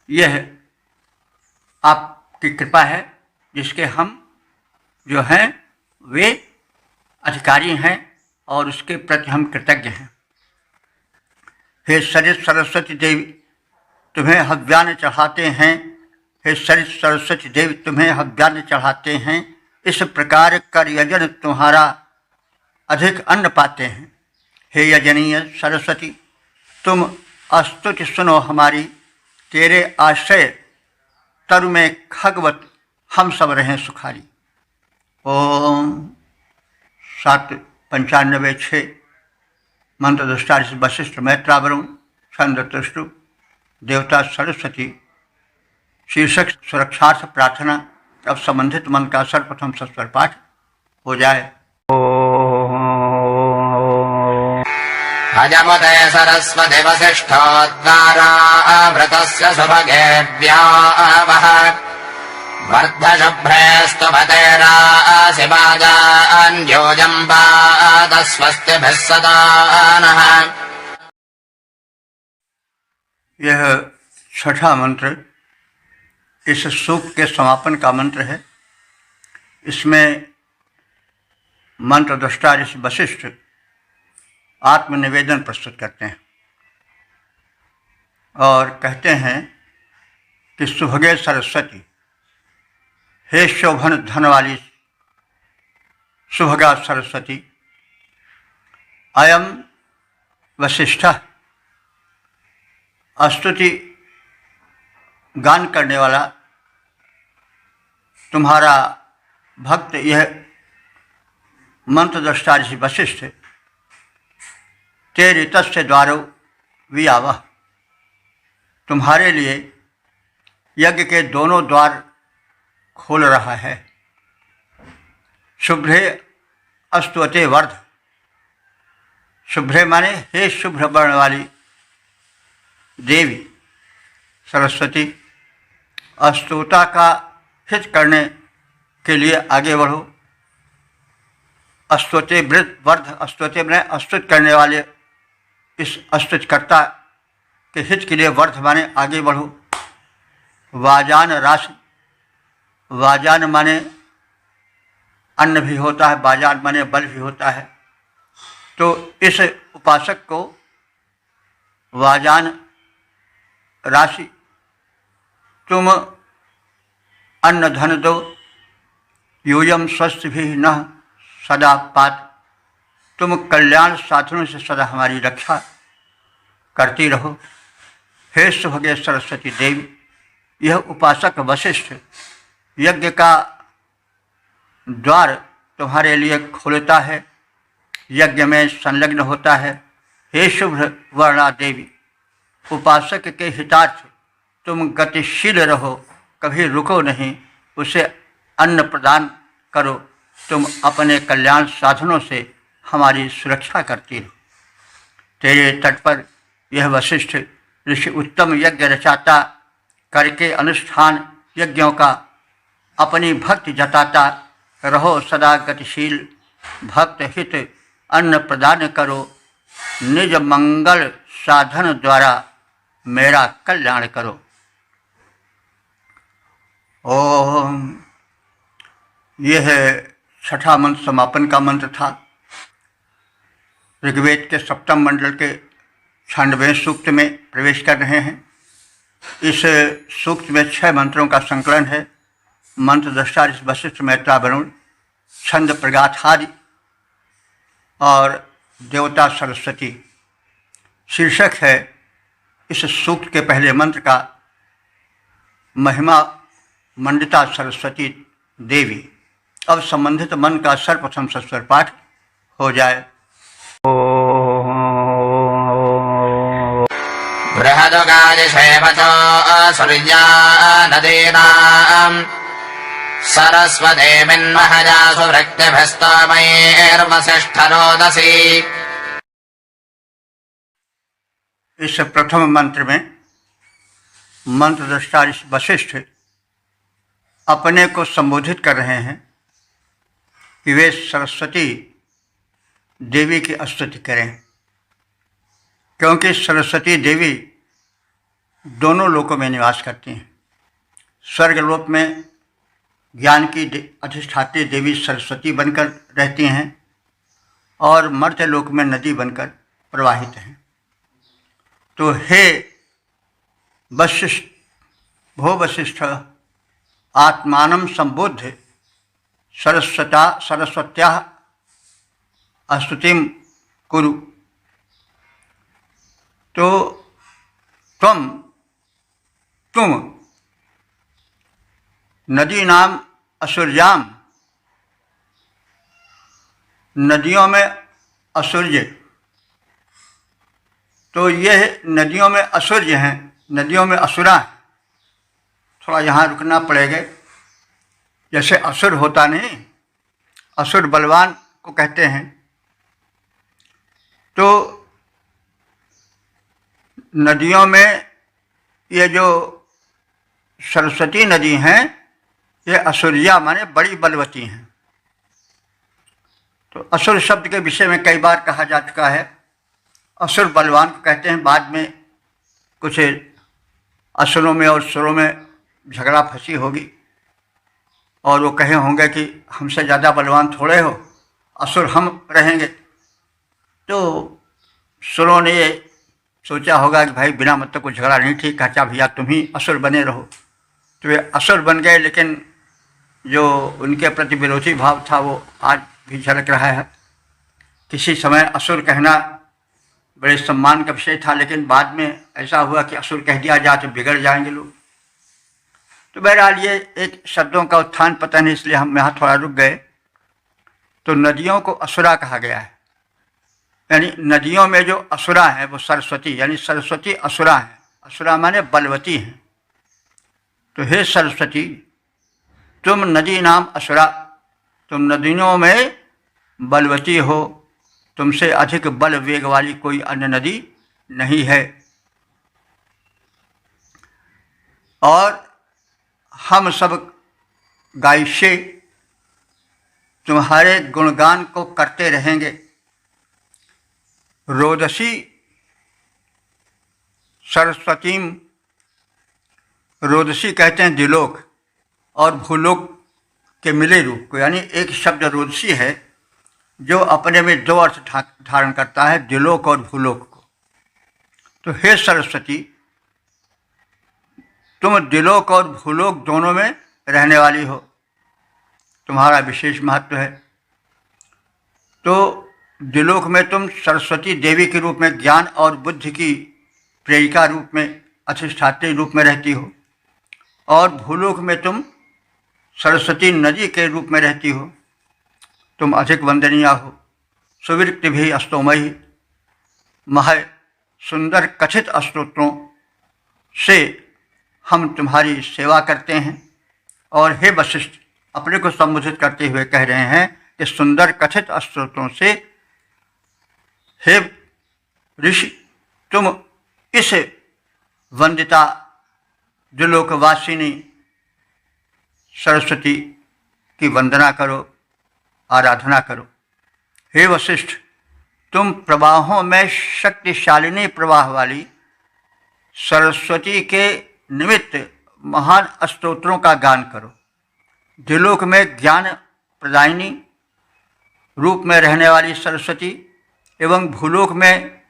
यह आपकी कृपा है जिसके हम जो हैं वे अधिकारी हैं और उसके प्रति हम कृतज्ञ हैं। हे सरित सरस्वती देवी, तुम्हें हव्यान चढ़ाते हैं। हे सरित सरस्वती देवी, तुम्हें हव्यान चढ़ाते हैं। इस प्रकार कर यजन तुम्हारा अधिक अन्न पाते हैं। हे यजनीय सरस्वती, तुम स्तुति सुनो हमारी, तेरे आश्रय तरु में खगवत हम सब रहें सुखारी। ओम 795-6 मंत्र दुष्टारिष वशिष्ठ मैत्रावरुण छंद तुष्टु देवता सरस्वती। शीर्षक सुरक्षार्थ प्रार्थना। अब संबंधित मंत्र का सर्वप्रथम सस्वर पाठ हो जाए। अजमुदय सरस्वती वसिष्ठोद्गारावृतस्य सुभगेभ्यावः वर्धशुभ्रेस्तुभतेराशिवाजान्योजम्पादस्वस्तिभिः सदा नः। यह छठा मंत्र इस सूक्त के समापन का मंत्र है। इसमें मंत्र दृष्टा ऋषि वशिष्ठ आत्मनिवेदन प्रस्तुत करते हैं और कहते हैं कि सुभगे सरस्वती, हे शोभन धन वाली सुभगा सरस्वती, अयम वशिष्ठ, स्तुति गान करने वाला तुम्हारा भक्त यह मंत्रद्रष्टा ऋषि वशिष्ठ तेरे तस्य द्वारो वियावह, तुम्हारे लिए यज्ञ के दोनों द्वार खोल रहा है। शुभ्रे अस्तुते वर्ध, शुभ्रे माने हे शुभ्र वर्ण वाली देवी सरस्वती, स्तोता का हित करने के लिए आगे बढ़ो। स्तुति वर्ध, स्तुति में स्तुत करने वाले इस स्तुतिकर्ता के हित के लिए वर्ध माने आगे बढ़ो। वाजान राशि, वाजान माने अन्न भी होता है, बाजान माने बल भी होता है। तो इस उपासक को वाजान राशि, तुम अन्न धन दो। यूयम स्वस्थ भी न सदा पात, तुम कल्याण साधनों से सदा हमारी रक्षा करती रहो। हे सुभगे सरस्वती देवी, यह उपासक वशिष्ठ यज्ञ का द्वार तुम्हारे लिए खोलता है, यज्ञ में संलग्न होता है। हे शुभ वर्णा देवी, उपासक के हितार्थ तुम गतिशील रहो, कभी रुको नहीं, उसे अन्न प्रदान करो। तुम अपने कल्याण साधनों से हमारी सुरक्षा करती हो। तेरे तट पर यह वशिष्ठ ऋषि उत्तम यज्ञ रचाता करके अनुष्ठान यज्ञों का अपनी भक्ति जताता रहो। सदा गतिशील भक्त हित अन्न प्रदान करो, निज मंगल साधन द्वारा मेरा कल्याण करो। ओम। यह छठा मंत्र समापन का मंत्र था। ऋग्वेद के सप्तम मंडल के 96वें सूक्त में प्रवेश कर रहे हैं। इस सूक्त में 6 मंत्रों का संकलन है। मंत्र दृष्टा वशिष्ठ मैत्रा वरुण, छंद प्रगाथादि और देवता सरस्वती। शीर्षक है इस सूक्त के पहले मंत्र का महिमा मंडिता सरस्वती देवी। अब संबंधित मन का सर्वप्रथम सस्वर पाठ हो जाए। बृहदुगादिशेवचो सूर्या नदीनां सरस्वतीमिन्महजासु वृक्तिभिस्तमैर्वसिष्ठरोदसी। इस प्रथम मंत्र में मंत्र दृष्टा वशिष्ठ अपने को संबोधित कर रहे हैं कि वे सरस्वती देवी की स्तुति करें, क्योंकि सरस्वती देवी दोनों लोकों में निवास करती हैं। स्वर्गलोक में ज्ञान की अधिष्ठात्री देवी सरस्वती बनकर रहती हैं और मर्त्यलोक में नदी बनकर प्रवाहित हैं। तो हे वशिष्ठ, भो वशिष्ठ, आत्मानं संबोध्य सरस्वत्याः स्तुतिं कुरु। तो तुम नदी नाम असुर्याम, नदियों में असुर्य। तो यह नदियों में असुर्य हैं, नदियों में असुरा है। थोड़ा यहाँ रुकना पड़ेगा। जैसे असुर होता नहीं, असुर बलवान को कहते हैं। तो नदियों में ये जो सरस्वती नदी हैं, ये असुरिया माने बड़ी बलवती हैं। तो असुर शब्द के विषय में कई बार कहा जा चुका है। असुर बलवान को कहते हैं। बाद में कुछ असुरों में और सुरों में झगड़ा फंसी होगी और वो कहे होंगे कि हमसे ज़्यादा बलवान थोड़े हो, असुर हम रहेंगे। तो सुरों ने ये सोचा होगा कि भाई बिना मतलब को झगड़ा नहीं ठीक, अच्छा भैया तुम ही असुर बने रहो। तो वे असुर बन गए, लेकिन जो उनके प्रति विरोधी भाव था वो आज भी झलक रहा है। किसी समय असुर कहना बड़े सम्मान का विषय था, लेकिन बाद में ऐसा हुआ कि असुर कह दिया जाए तो बिगड़ जाएंगे लोग। तो बहरहाल ये एक शब्दों का उत्थान पतन है, इसलिए हम यहाँ थोड़ा रुक गए। तो नदियों को असुरा कहा गया है, यानी नदियों में जो असुरा है वो सरस्वती, यानी सरस्वती असुरा है। असुरा माने बलवती हैं। तो हे सरस्वती, तुम नदी नाम असुरा, तुम नदियों में बलवती हो। तुमसे अधिक बल वेग वाली कोई अन्य नदी नहीं है। और हम सब गायिष्ये, तुम्हारे गुणगान को करते रहेंगे। रोदसी सरस्वतीम, रोदसी कहते हैं दिलोक और भूलोक के मिले रूप को, यानी एक शब्द रोदसी है जो अपने में दो अर्थ धारण करता है, दिलोक और भूलोक को। तो हे सरस्वती, तुम दिलोक और भूलोक दोनों में रहने वाली हो, तुम्हारा विशेष महत्व है। तो दिलोक में तुम सरस्वती देवी के रूप में, ज्ञान और बुद्धि की प्रेरिका रूप में, अधिष्ठात्री रूप में रहती हो, और भूलोक में तुम सरस्वती नदी के रूप में रहती हो। तुम अधिक वंदनीय हो, सुविरक्ति भी अस्तोमयी, मह सुंदर कथित स्तोत्रों से हम तुम्हारी सेवा करते हैं। और हे वशिष्ठ, अपने को संबोधित करते हुए कह रहे हैं कि सुंदर कथित स्तोत्रों से हे ऋषि, तुम इस वंदिता द्विलोकवासिनी सरस्वती की वंदना करो, आराधना करो। हे वशिष्ठ, तुम प्रवाहों में शक्तिशालिनी प्रवाह वाली सरस्वती के निमित्त महान स्तोत्रों का गान करो। द्विलोक में ज्ञान प्रदायिनी रूप में रहने वाली सरस्वती एवं भूलोक में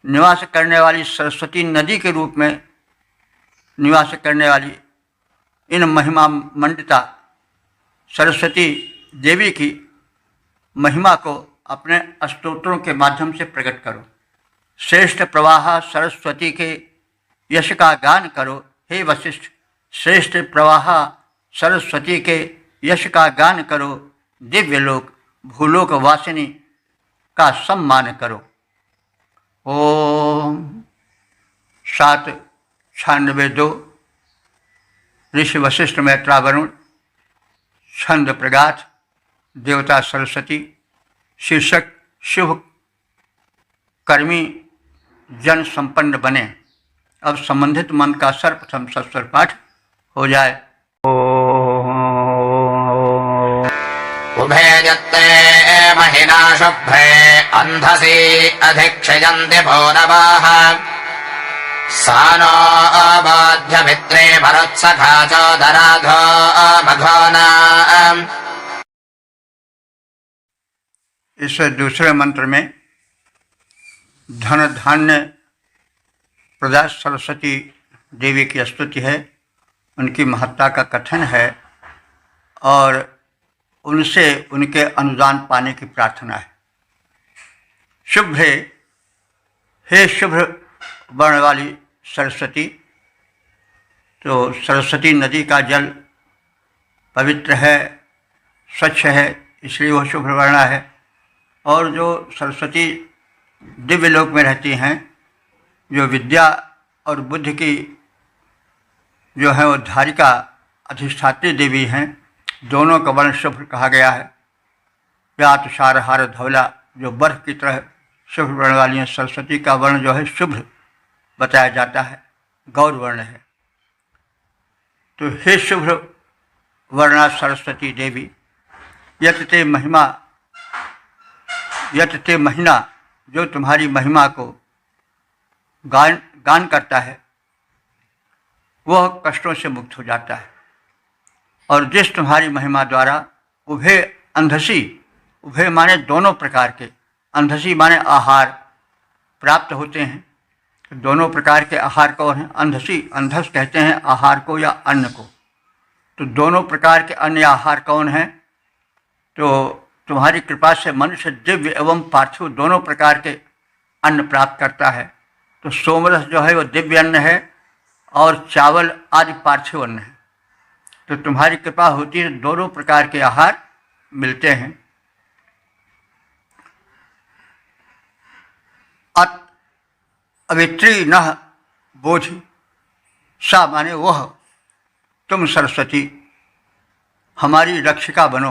निवास करने वाली सरस्वती नदी के रूप में निवास करने वाली इन महिमा मंडिता सरस्वती देवी की महिमा को अपने स्तोत्रों के माध्यम से प्रकट करो। श्रेष्ठ प्रवाह सरस्वती के यश का गान करो। हे वशिष्ठ, श्रेष्ठ प्रवाह सरस्वती के यश का गान करो। दिव्यलोक भूलोक वासिनी का सम्मान करो। ओम 7:96 ऋषि वशिष्ठ मैत्रावरुण, छंद प्रगाथ, देवता सरस्वती, शीर्षक शुभ कर्मी जन संपन्न बने। अब संबंधित मंत्र का सर्वप्रथम सस्वर पाठ हो जाए। उभे जत्ते महिना शुभ्रे अंधसी अधिक्षयन्ति भूनवाः सानो अबाध्य मित्रे भरत्सखा चोदराधो मघोना। इस दूसरे मंत्र में धन धान्य प्रदा सरस्वती देवी की स्तुति है, उनकी महत्ता का कथन है और उनसे उनके अनुदान पाने की प्रार्थना है। शुभ्रे, हे शुभ्र वर्ण वाली सरस्वती, तो सरस्वती नदी का जल पवित्र है, स्वच्छ है, इसलिए वह शुभ्र वर्ण है। और जो सरस्वती दिव्य लोक में रहती हैं, जो विद्या और बुद्धि की जो है वो धारिका अधिष्ठात्री देवी हैं, दोनों का वर्ण शुभ्र कहा गया है। या तुषार हार धौला, जो बर्फ की तरह शुभ्र वर्ण वाली हैं, सरस्वती का वर्ण जो है शुभ्र बताया जाता है, गौर वर्ण है। तो हे शुभ्र वर्णा सरस्वती देवी, यत ते महिना, जो तुम्हारी महिमा को गान करता है वह कष्टों से मुक्त हो जाता है। और जिस तुम्हारी महिमा द्वारा उभय अंधसी, उभय माने दोनों प्रकार के, अंधसी माने आहार प्राप्त होते हैं। दोनों प्रकार के आहार कौन हैं? अंधसी, अंधस कहते हैं आहार को या अन्न को। तो दोनों प्रकार के अन्य आहार कौन हैं? तो तुम्हारी कृपा से मनुष्य दिव्य एवं पार्थिव दोनों प्रकार के अन्न प्राप्त करता है। तो सोमरस जो है वो दिव्य अन्न है और चावल आदि पार्थिव अन्न है। तो तुम्हारी कृपा होती है, दोनों प्रकार के आहार मिलते हैं। अवित्री न बोझ, सा माने वह, तुम सरस्वती हमारी रक्षिका बनो।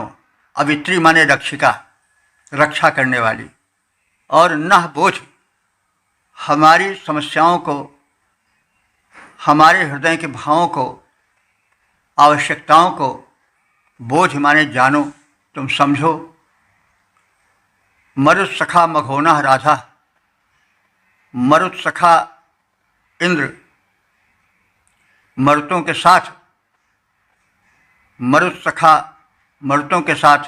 अवित्री माने रक्षिका, रक्षा करने वाली। और नह बोझ, हमारी समस्याओं को, हमारे हृदय के भावों को, आवश्यकताओं को बोझ माने जानो, तुम समझो। मरुत सखा मघोना राधा, मरुत सखा इंद्र मरुतों के साथ, मरुत सखा मरुतों के साथ,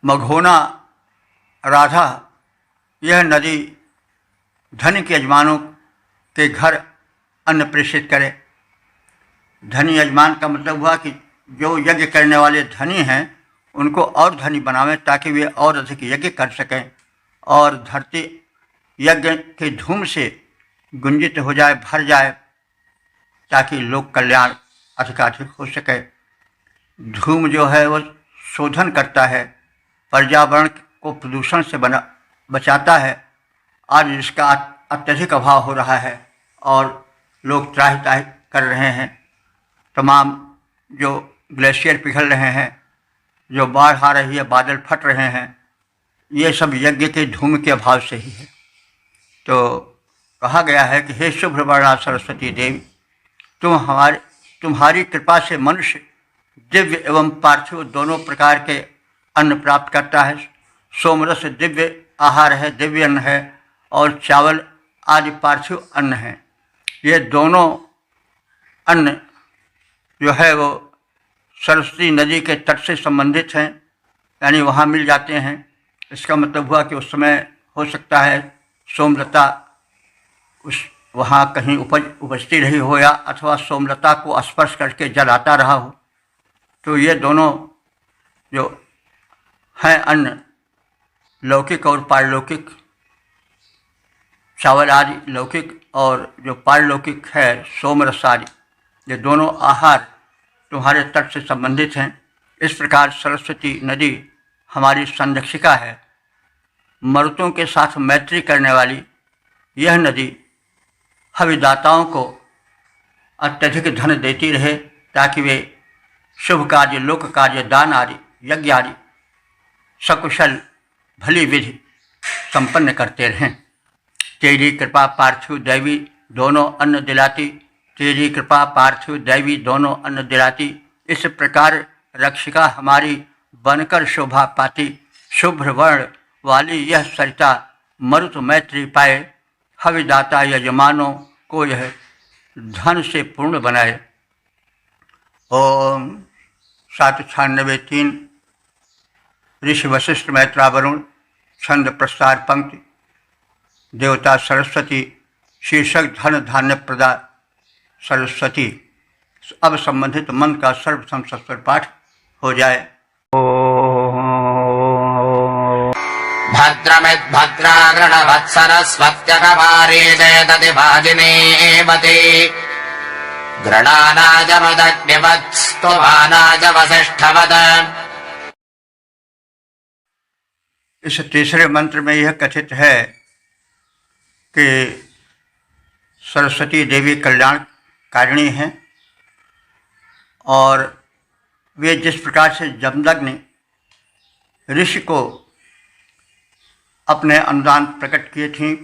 मघोना राधा, यह नदी धनी के यजमानों के घर अन्न प्रेषित करे। धनी यजमान का मतलब हुआ कि जो यज्ञ करने वाले धनी हैं उनको और धनी बनावें ताकि वे और अधिक यज्ञ कर सकें और धरती यज्ञ के धूम से गुंजित हो जाए, भर जाए, ताकि लोक कल्याण अधिकाधिक हो सके। धूम जो है वो शोधन करता है, पर्यावरण को प्रदूषण से बचाता है। आज इसका अत्यधिक अभाव हो रहा है और लोग त्राहि त्राहि कर रहे हैं। तमाम जो ग्लेशियर पिघल रहे हैं, जो बाढ़ आ रही है, बादल फट रहे हैं, ये सब यज्ञ के धूम के अभाव से ही है। तो कहा गया है कि हे शुभ्रवर्णा सरस्वती देवी, तुम्हारी कृपा से मनुष्य दिव्य एवं पार्थिव दोनों प्रकार के अन्न प्राप्त करता है। सोमरस दिव्य आहार है, दिव्य अन्न है, और चावल आदि पार्थिव अन्न है। ये दोनों अन्न जो है वो सरस्वती नदी के तट से संबंधित हैं, यानी वहाँ मिल जाते हैं। इसका मतलब हुआ कि उस समय हो सकता है सोमलता उस वहाँ कहीं उपजती रही हो या अथवा सोमलता को स्पर्श करके जल आता रहा हो। तो ये दोनों जो हैं अन्न, लौकिक और पारलौकिक, चावल आदि लौकिक और जो पारलौकिक है सोमरस आदि, ये दोनों आहार तुम्हारे तट से संबंधित हैं। इस प्रकार सरस्वती नदी हमारी संरक्षिका है। मरुतों के साथ मैत्री करने वाली यह नदी हविदाताओं को अत्यधिक धन देती रहे ताकि वे शुभ कार्य, लोक कार्य, दान आदि, यज्ञ आदि सकुशल भली विधि संपन्न करते रहें। तेरी कृपा पार्थिव दैवी दोनों अन्न दिलाती, तेरी कृपा पार्थिव दैवी दोनों अन्न दिलाती। इस प्रकार रक्षिका हमारी बनकर शोभा पाती। शुभ्र वर्ण वाली यह सरिता मरुत मैत्री पाए, हविदाता यजमानों को यह धन से पूर्ण बनाए। ओम 796-3 ऋषि वशिष्ठ मैत्रावरुण छंद प्रस्तार पंक्ति। देवता सरस्वती, शीर्षक धन धान्य प्रदा सरस्वती। अब संबंधित मंत्र का सर्वसम्मत पाठ हो जाए। भद्रमिद्भद्रागृणवत्सरस्वत्यकपारे जयदति भाजिनेवते गृणानाजमदग्निवत्स्तुवानाज वसिष्ठवद। इस तीसरे मंत्र में यह कथित है कि सरस्वती देवी कल्याणकारिणी हैं और वे जिस प्रकार से जमदग्नि ऋषि को अपने अनुदान प्रकट किए थीं,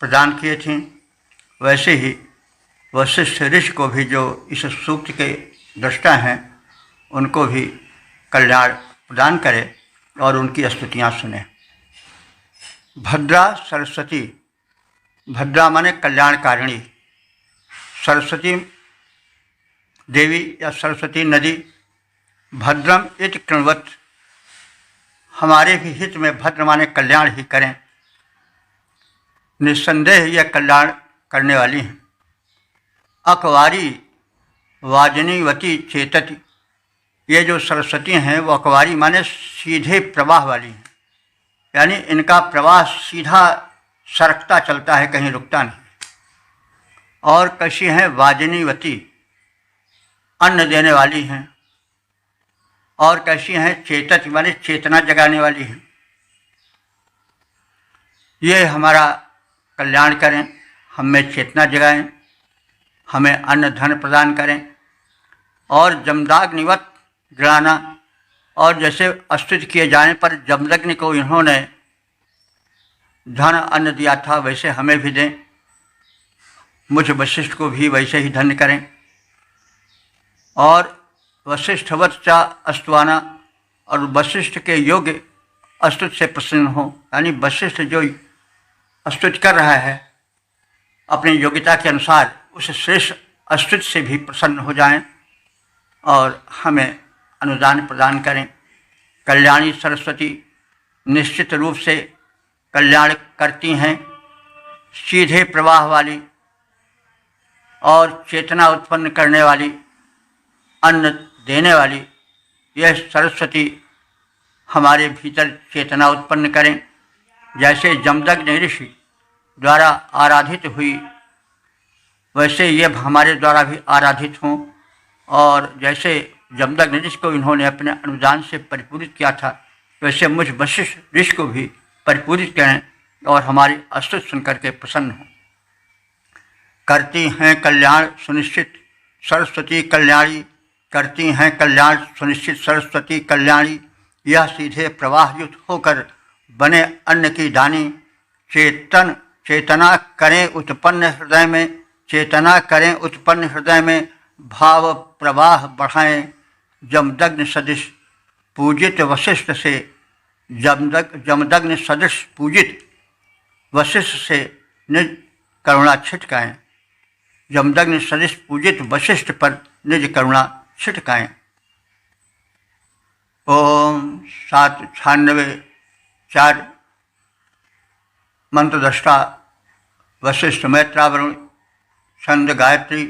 प्रदान किए थीं, वैसे ही वशिष्ठ ऋषि को भी जो इस सूक्त के दृष्टा हैं उनको भी कल्याण प्रदान करे और उनकी स्तुतियाँ सुने। भद्रा सरस्वती, भद्रा माने कल्याणकारिणी, सरस्वती देवी या सरस्वती नदी। भद्रम इति कृण्वत, हमारे भी हित में भद्र माने कल्याण ही करें। निस्संदेह यह कल्याण करने वाली हैं। अकवारी वाजनीवती चेतति, ये जो सरस्वती हैं वो अकवारी माने सीधे प्रवाह वाली हैं, यानी इनका प्रवाह सीधा सरकता चलता है, कहीं रुकता नहीं। और कैसी हैं? वाजनीवती, अन्न देने वाली हैं। और कैसी हैं? चेतति माने चेतना जगाने वाली हैं। ये हमारा कल्याण करें, हम में चेतना जगाएं, हमें अन्न धन प्रदान करें। और जमदाग्निवत गिराना, और जैसे स्तुति किए जाने पर जमदग्नि को इन्होंने धन अन्न दिया था वैसे हमें भी दें, मुझ वशिष्ठ को भी वैसे ही धन्य करें। और वशिष्ठवत चा अस्तवाना, और वशिष्ठ के योग्य अस्तुति से प्रसन्न हो, यानी वशिष्ठ जो स्तुति कर रहा है अपनी योग्यता के अनुसार, उस श्रेष्ठ स्तुति से भी प्रसन्न हो जाएं और हमें अनुदान प्रदान करें। कल्याणी सरस्वती निश्चित रूप से कल्याण करती हैं, सीधे प्रवाह वाली और चेतना उत्पन्न करने वाली, अन्न देने वाली। यह सरस्वती हमारे भीतर चेतना उत्पन्न करें, जैसे जमदग्नि ऋषि द्वारा आराधित हुई वैसे ये हमारे द्वारा भी आराधित हों, और जैसे जमदग्नि ऋषि को इन्होंने अपने अनुदान से परिपूरित किया था, वैसे मुझ वशिष्ठ ऋषि को भी परिपूरित करें और हमारी स्तुति सुनकर के प्रसन्न हों। करती हैं कल्याण सुनिश्चित सरस्वती कल्याणी, करती हैं कल्याण सुनिश्चित सरस्वती कल्याणी। यह सीधे प्रवाह युक्त होकर बने अन्न की दानी, चेतना करें उत्पन्न हृदय में, चेतना करें उत्पन्न हृदय में, भाव प्रवाह बढ़ाएं जमदग्नि सदृश पूजित वशिष्ठ से, जमदग्नि सदृश पूजित वशिष्ठ से निज करुणा छिटकाएं, जमदग्नि सदृश पूजित वशिष्ठ पर निज करुणा छिटकाएं। ओम 796 मंत्र दृष्टा वशिष्ठ मैत्रावरुण छंद गायत्री,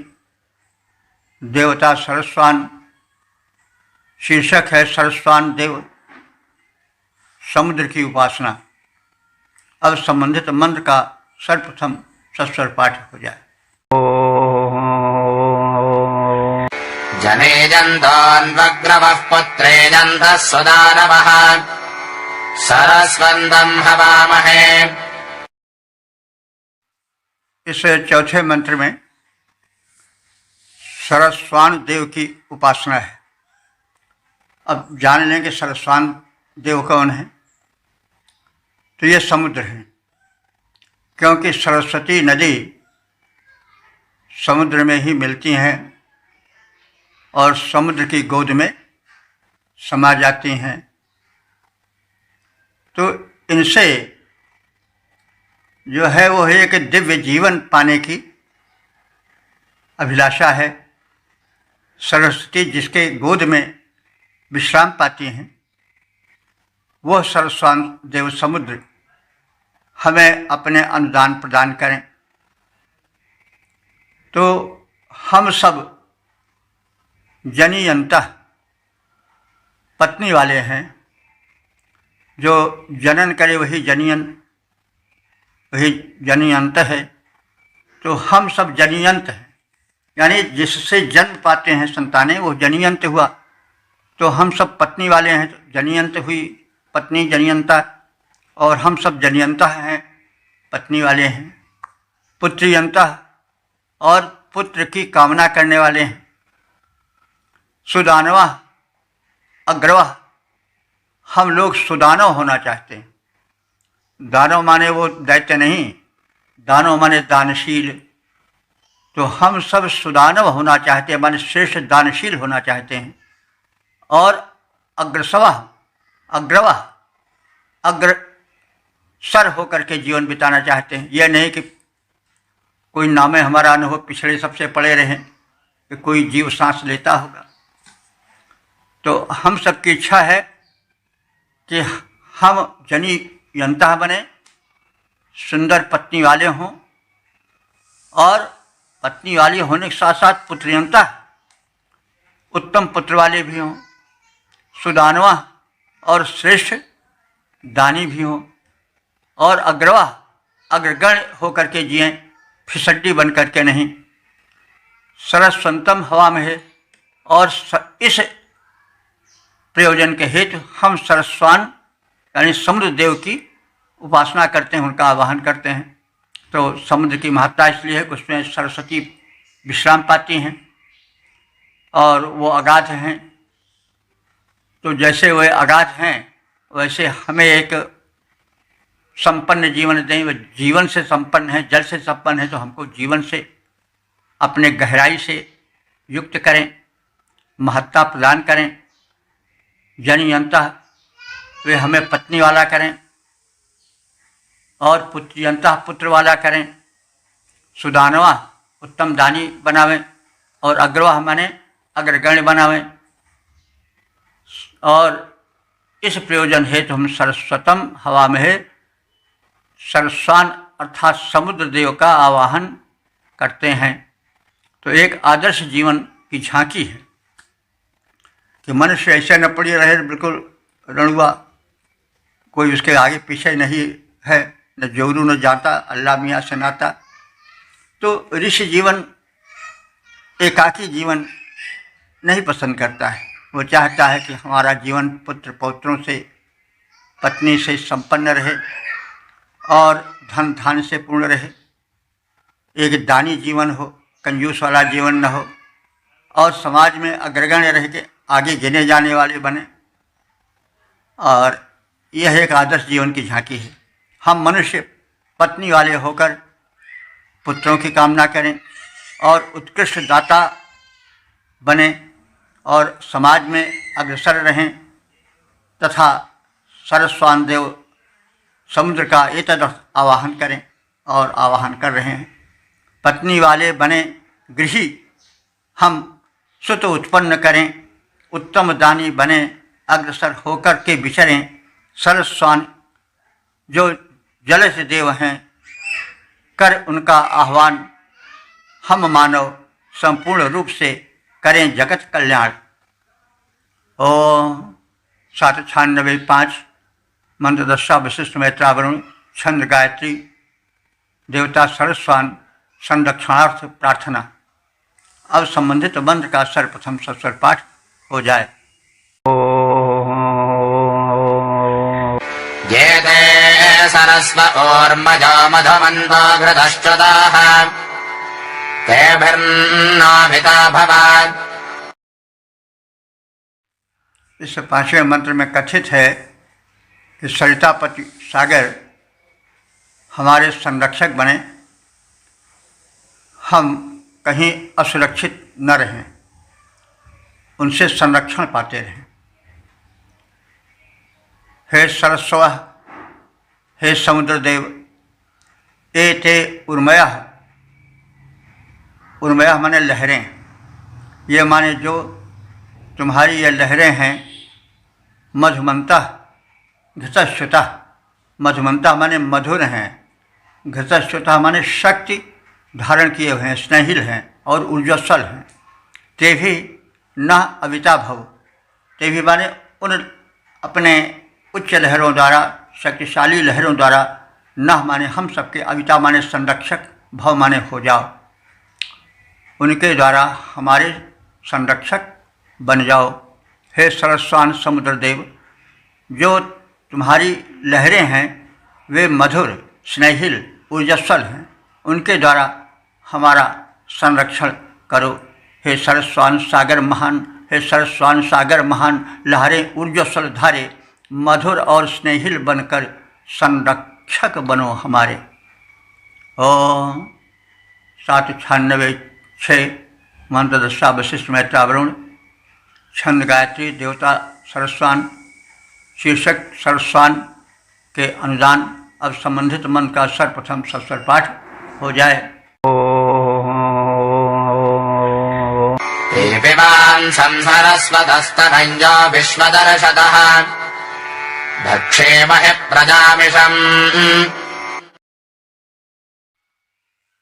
देवता सरस्वान, शीर्षक है सरस्वान देव, समुद्र की उपासना। अब संबंधित मंत्र का सर्वप्रथम सस्वर पाठ हो जाए। जने जन्तोऽन्वग्रवः पुत्रे जन्तः सुदानवः सरस्वन्दं हवामहे। इस चौथे मंत्र में सरस्वान देव की उपासना है। अब जान लें कि सरस्वान देव कौन है। तो ये समुद्र है, क्योंकि सरस्वती नदी समुद्र में ही मिलती हैं और समुद्र की गोद में समा जाती हैं। तो इनसे जो है वो है कि दिव्य जीवन पाने की अभिलाषा है। सरस्वती जिसके गोद में विश्राम पाती हैं, वह सरस्वान देव समुद्र हमें अपने अनुदान प्रदान करें। तो हम सब जनियंतः पत्नी वाले हैं, जो जनन करे वही जनियंत है। तो हम सब जनियंत हैं, यानी जिससे जन्म पाते हैं संतानें वो जनियंत हुआ। तो हम सब पत्नी वाले हैं, तो जनियंत हुई पत्नी जनियंता, और हम सब जनियंता हैं, पत्नी वाले हैं। पुत्रियंता, और पुत्र की कामना करने वाले हैं। सुदानवा अग्रवा, हम लोग सुदानव होना चाहते हैं। दानव माने वो दैत्य नहीं, दानव माने दानशील। तो हम सब सुदानव होना चाहते हैं, माने श्रेष्ठ दानशील होना चाहते हैं। और अग्रसवा अग्रवा, अग्रसर होकर के जीवन बिताना चाहते हैं। यह नहीं कि कोई नामे हमारा न हो, पिछड़े सबसे पड़े रहें, कि कोई जीव सांस लेता होगा। तो हम सबकी इच्छा है कि हम जनियंता बने, सुंदर पत्नी वाले हों, और पत्नी वाले होने के साथ साथ पुत्रियंता, उत्तम पुत्र वाले भी हों, सुदानवा और श्रेष्ठ दानी भी हों, और अग्रवा अग्रगण होकर के जिएं, फिसड्डी बन करके नहीं। सरस्वंतम हवा में है, और इस प्रयोजन के हेतु हम सरस्वान यानी समुद्र देव की उपासना करते हैं, उनका आवाहन करते हैं। तो समुद्र की महत्ता इसलिए है कि उसमें सरस्वती विश्राम पाती हैं और वो अगाध हैं। तो जैसे वे अगाध हैं, वैसे हमें एक संपन्न जीवन दें। वह जीवन से संपन्न है, जल से संपन्न है, तो हमको जीवन से, अपने गहराई से युक्त करें। महत्ता प्रदान करें। जनयंतः वे हमें पत्नी वाला करें और पुत्रयंतः पुत्र वाला करें। सुदानवा उत्तम दानी बनावें और अग्रवाह माने अग्रगण्य बनावें। और इस प्रयोजन हेतु हम सरस्वतम हवा में सरस्वान अर्थात समुद्र देव का आवाहन करते हैं। तो एक आदर्श जीवन की झांकी है कि मनुष्य ऐसे न पड़ी रहे बिल्कुल रणुआ, कोई उसके आगे पीछे नहीं है, न जोरू न जाता, अल्लाह मियाँ से नाता। तो ऋषि जीवन एकाकी जीवन नहीं पसंद करता है। वो चाहता है कि हमारा जीवन पुत्र पौत्रों से पत्नी से संपन्न रहे और धन धान से पूर्ण रहे। एक दानी जीवन हो, कंजूस वाला जीवन न हो, और समाज में अग्रगण्य रह के आगे गिने जाने वाले बने। और यह एक आदर्श जीवन की झांकी है। हम मनुष्य पत्नी वाले होकर पुत्रों की कामना करें और उत्कृष्ट दाता बने और समाज में अग्रसर रहें तथा सरस्वान देव समुद्र का एतद आवाहन करें और आवाहन कर रहे हैं। पत्नी वाले बने गृही हम सुत उत्पन्न करें, उत्तम दानी बने अग्रसर होकर के विचरें। सरस्वान जो जल से देव हैं कर उनका आह्वान हम मानव संपूर्ण रूप से करें जगत कल्याण। ओम 796-5 मंत्र दशा विशिष्ट मैत्रावरुण छंद गायत्री देवता सरस्वान संरक्षणार्थ प्रार्थना। अब संबंधित मंत्र का सर्वप्रथम सस्वर पाठ हो जाए। ये ते सरस्व ओर्मजो मधुमन्तो घृतश्च्युताः तेभिर्नाभिता भवात्। इस पांचवें मंत्र में कथित है कि सरितापति सागर हमारे संरक्षक बने, हम कहीं असुरक्षित न रहें, उनसे संरक्षण पाते रहें। हे सरस्व, हे समुद्र देव, एते उर्मयः, उर्मयः माने लहरें, ये माने जो तुम्हारी ये लहरें हैं। मधुमन्तः घृतश्रुतः, मधुमन्तः माने मधुर हैं, घृतश्रुतः माने शक्ति धारण किए हुए हैं, स्नेहिल हैं और ऊर्जस्वल हैं। ते भी न अविता भव, ते भी माने उन अपने उच्च लहरों द्वारा, शक्तिशाली लहरों द्वारा, न माने हम सबके, अविता माने संरक्षक, भव माने हो जाओ, उनके द्वारा हमारे संरक्षक बन जाओ। हे सरस्वान समुद्र देव, जो तुम्हारी लहरें हैं वे मधुर, स्नेहिल, ऊर्जस्वल हैं, उनके द्वारा हमारा संरक्षण करो। हे सरस्वान सागर महान, हे सरस्वान सागर महान, लहरें ऊर्जस्वल धारे मधुर और स्नेहिल बनकर संरक्षक बनो हमारे। ओम 796 मंत्र दशा वशिष्ठ मैत्रावरुण छंद गायत्री देवता सरस्वान शीर्षक सरस्वान के अनुदान। अब संबंधित मंत्र का सर्वप्रथम सस्वर पाठ हो जाए। पिबान् संसरस्वतस्तनञ्जो विश्वदर्शतः भक्षेमहि प्रजामिषम्।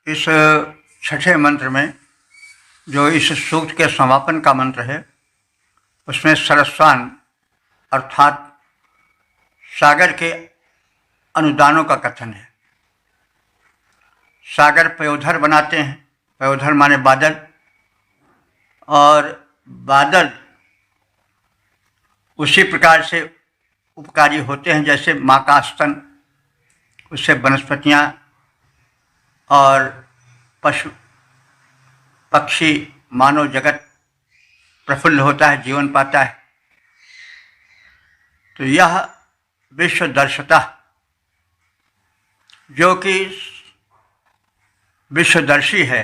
इस छठे मंत्र में जो इस सूक्त के समापन का मंत्र है, उसमें सरस्वान अर्थात सागर के अनुदानों का कथन है। सागर पयोधर बनाते हैं, पयोधर माने बादल, और बादल उसी प्रकार से उपकारी होते हैं जैसे माँ का स्तन, उससे वनस्पतियाँ और पशु पक्षी मानव जगत प्रफुल्ल होता है, जीवन पाता है। तो यह विश्वदर्शिता, जो कि विश्वदर्शी है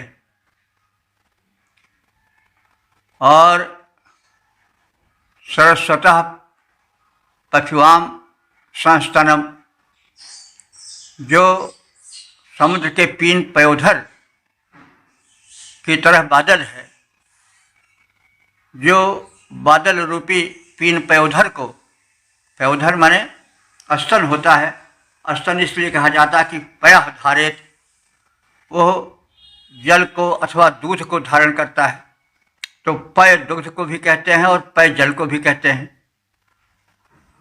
और सरस्वतः पशुआम संस्तनम, जो समुद्र के पीन पयोधर की तरह बादल है, जो बादल रूपी पीन पयोधर को, पयोधर माने स्तन होता है, स्तन इसलिए कहा जाता है कि पयः धारेत, वो जल को अथवा दूध को धारण करता है, तो पय दुग्ध को भी कहते हैं और पय जल को भी कहते हैं।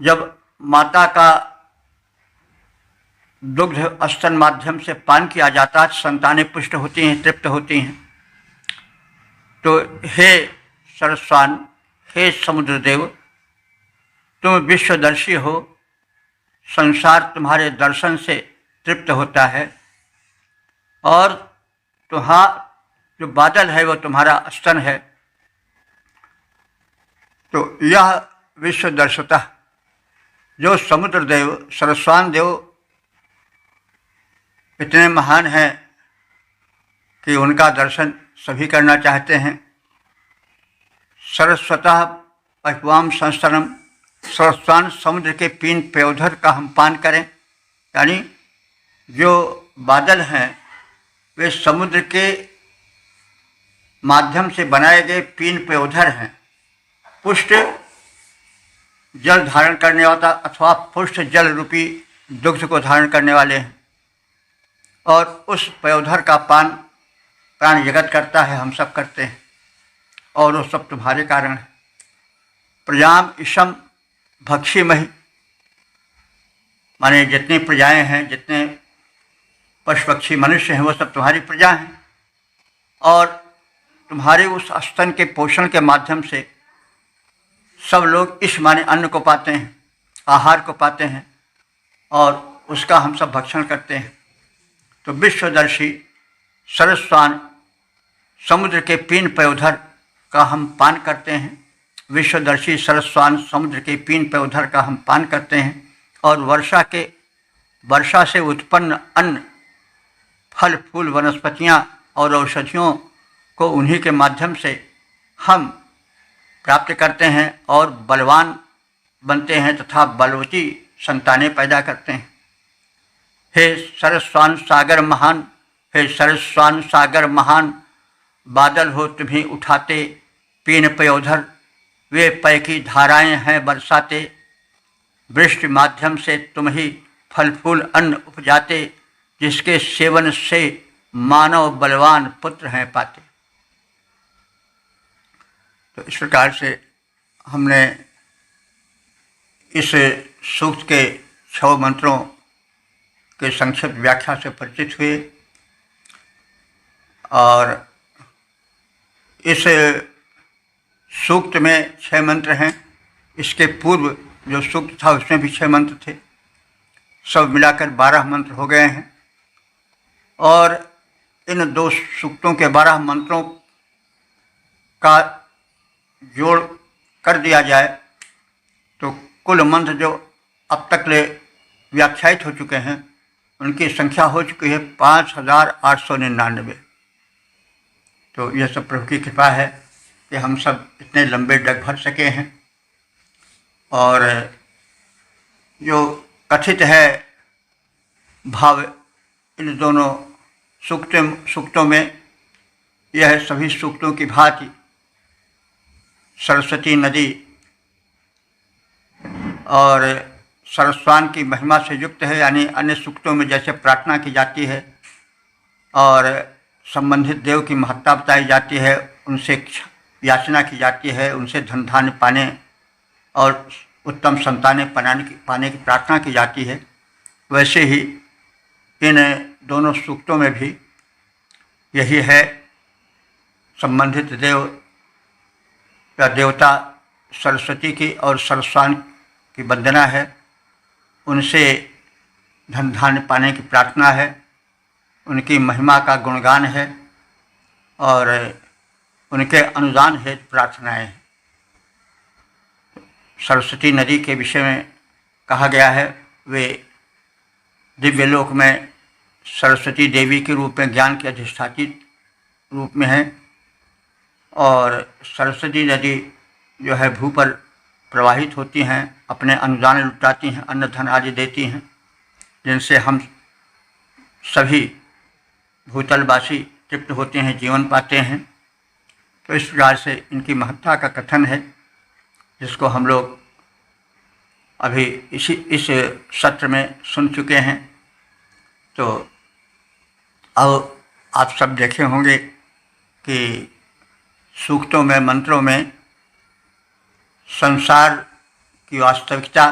जब माता का दुग्ध स्तन माध्यम से पान किया जाता है, संतानें पुष्ट होती हैं, तृप्त होती हैं। तो हे सरस्वान, हे समुद्रदेव, तुम विश्वदर्शी हो, संसार तुम्हारे दर्शन से तृप्त होता है, और तुम्हारा जो बादल है वो तुम्हारा स्तन है। तो यह विश्वदर्शिता जो समुद्रदेव सरस्वान देव इतने महान हैं कि उनका दर्शन सभी करना चाहते हैं। सरस्वतः पशुआम संस्तनम, सरस्वान समुद्र के पीन पयोधर का हम पान करें, यानी जो बादल हैं वे समुद्र के माध्यम से बनाए गए पीन पयोधर हैं, पुष्ट जल धारण करने वाला अथवा पुष्ट जल रूपी दुग्ध को धारण करने वाले हैं, और उस पयोधर का पान प्राण जगत करता है, हम सब करते हैं, और वो सब तुम्हारे कारण है। प्रजाम ईशम भक्षीमहि, माने जितनी प्रजाएं हैं, जितने पशु पक्षी मनुष्य हैं, वो सब तुम्हारी प्रजा हैं, और तुम्हारे उस स्तन के पोषण के माध्यम से सब लोग इस माने अन्न को पाते हैं, आहार को पाते हैं, और उसका हम सब भक्षण करते हैं। तो विश्वदर्शी सरस्वान समुद्र के पीन पयोधर का हम पान करते हैं, विश्वदर्शी सरस्वान समुद्र के पीन पयोधर का हम पान करते हैं, और वर्षा से उत्पन्न अन्न, फल फूल, वनस्पतियाँ और औषधियों को उन्हीं के माध्यम से हम प्राप्त करते हैं और बलवान बनते हैं तथा बलवती संतानें पैदा करते हैं। हे सरस्वान सागर महान, हे सरस्वान सागर महान, बादल हो तुम्हें उठाते, पीन पयोधर वे पय की धाराएं हैं बरसाते, वृष्टि माध्यम से तुम ही फल फूल अन्न उपजाते, जिसके सेवन से मानव बलवान पुत्र हैं पाते। तो इस प्रकार से हमने इस सूक्त के 6 मंत्रों के संक्षिप्त व्याख्या से परिचित हुए, और इस सूक्त में 6 मंत्र हैं। इसके पूर्व जो सूक्त था उसमें भी 6 मंत्र थे, सब मिलाकर 12 मंत्र हो गए हैं, और इन 2 सूक्तों के 12 मंत्रों का जोड़ कर दिया जाए तो कुल मंत्र जो अब तक ले व्याख्यायित हो चुके हैं उनकी संख्या हो चुकी है 5899। तो यह सब प्रभु की कृपा है कि हम सब इतने लंबे डग भर सके हैं, और जो कथित है भाव इन दोनों सूक्तों में, यह सभी सूक्तों की भांति सरस्वती नदी और सरस्वान की महिमा से युक्त है। यानी अन्य सूक्तों में जैसे प्रार्थना की जाती है और संबंधित देव की महत्ता बताई जाती है, उनसे याचना की जाती है, उनसे धन धान्य पाने और उत्तम संतानें पाने की प्रार्थना की जाती है, वैसे ही इन दोनों सूक्तों में भी यही है। संबंधित देव या देवता सरस्वती की और सरस्वान की वंदना है, उनसे धन धान्य पाने की प्रार्थना है, उनकी महिमा का गुणगान है, और उनके अनुदान हेतु प्रार्थनाएं हैं। सरस्वती नदी के विषय में कहा गया है, वे दिव्य लोक में सरस्वती देवी के रूप में ज्ञान के अधिष्ठात्री रूप में है, और सरस्वती नदी जो है भू पर प्रवाहित होती हैं, अपने अनुदान लुटाती हैं, अन्न धन आदि देती हैं, जिनसे हम सभी भूतलवासी तृप्त होते हैं, जीवन पाते हैं। तो इस प्रकार से इनकी महत्ता का कथन है, जिसको हम लोग अभी इस सत्र में सुन चुके हैं। तो अब आप सब देखे होंगे कि सूक्तों में, मंत्रों में संसार की वास्तविकता,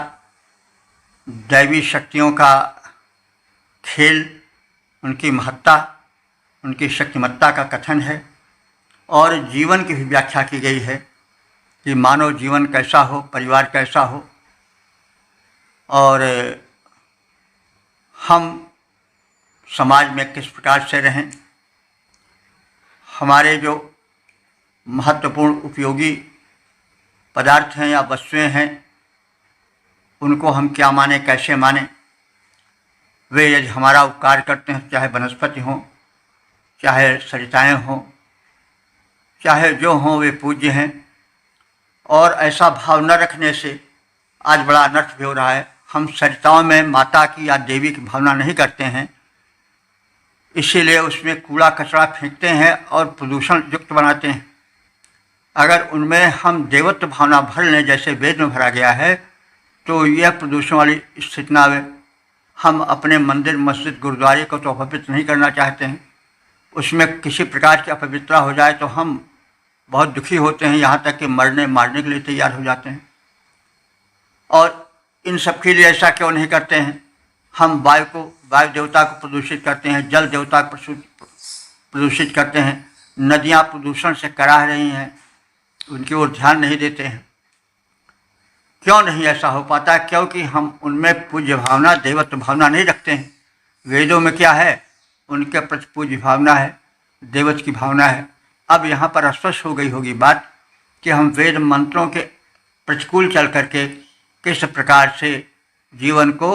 दैवी शक्तियों का खेल, उनकी महत्ता, उनकी शक्तिमत्ता का कथन है और जीवन की भी व्याख्या की गई है कि मानव जीवन कैसा हो, परिवार कैसा हो और हम समाज में किस प्रकार से रहें। हमारे जो महत्वपूर्ण उपयोगी पदार्थ हैं या वस्तुएं हैं, उनको हम क्या माने, कैसे माने। वे यदि हमारा उपकार करते हैं, चाहे वनस्पति हों, चाहे सरिताएँ हों, चाहे जो हों, वे पूज्य हैं। और ऐसा भाव न रखने से आज बड़ा अनर्थ भी हो रहा है। हम सरिताओं में माता की या देवी की भावना नहीं करते हैं, इसीलिए उसमें कूड़ा कचरा फेंकते हैं और प्रदूषण युक्त बनाते हैं। अगर उनमें हम देवत्व भावना भर लें, जैसे वेद में भरा गया है, तो यह प्रदूषण वाली स्थिति न आवे। हम अपने मंदिर, मस्जिद, गुरुद्वारे को तो अपवित्र नहीं करना चाहते हैं। उसमें किसी प्रकार की अपवित्रता हो जाए तो हम बहुत दुखी होते हैं, यहाँ तक कि मरने मारने के लिए तैयार हो जाते हैं। और इन सब के लिए ऐसा क्यों नहीं करते हैं? हम वायु देवता को प्रदूषित करते हैं, जल देवता को प्रदूषित करते हैं, नदियाँ प्रदूषण से कराह रही हैं, उनकी ओर ध्यान नहीं देते हैं। क्यों नहीं ऐसा हो पाता? क्योंकि हम उनमें पूज्य भावना, देवत्व भावना नहीं रखते हैं। वेदों में क्या है? उनके प्रति पूज्य भावना है, देवत्व की भावना है। अब यहाँ पर स्पष्ट हो गई होगी बात कि हम वेद मंत्रों के प्रतिकूल चल करके किस प्रकार से जीवन को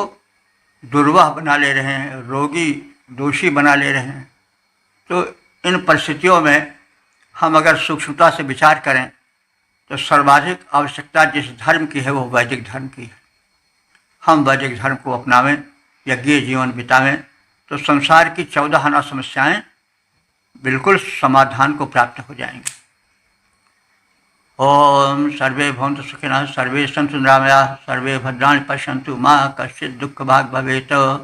दुर्वह बना ले रहे हैं, रोगी दोषी बना ले रहे हैं। तो इन परिस्थितियों में हम अगर सूक्ष्मता से विचार करें तो सर्वाधिक आवश्यकता जिस धर्म की है वो वैदिक धर्म की है। हम वैदिक धर्म को अपनावें, यज्ञीय जीवन बितावें, तो संसार की 14 आना समस्याएं बिल्कुल समाधान को प्राप्त हो जाएंगी। ओम सर्वे भवन्तु सुखिनः, सर्वे सन्तु निरामयाः, सर्वे भद्राणि पश्यन्तु, मा कश्चित् दुःखभाग् भवेत्। ओम।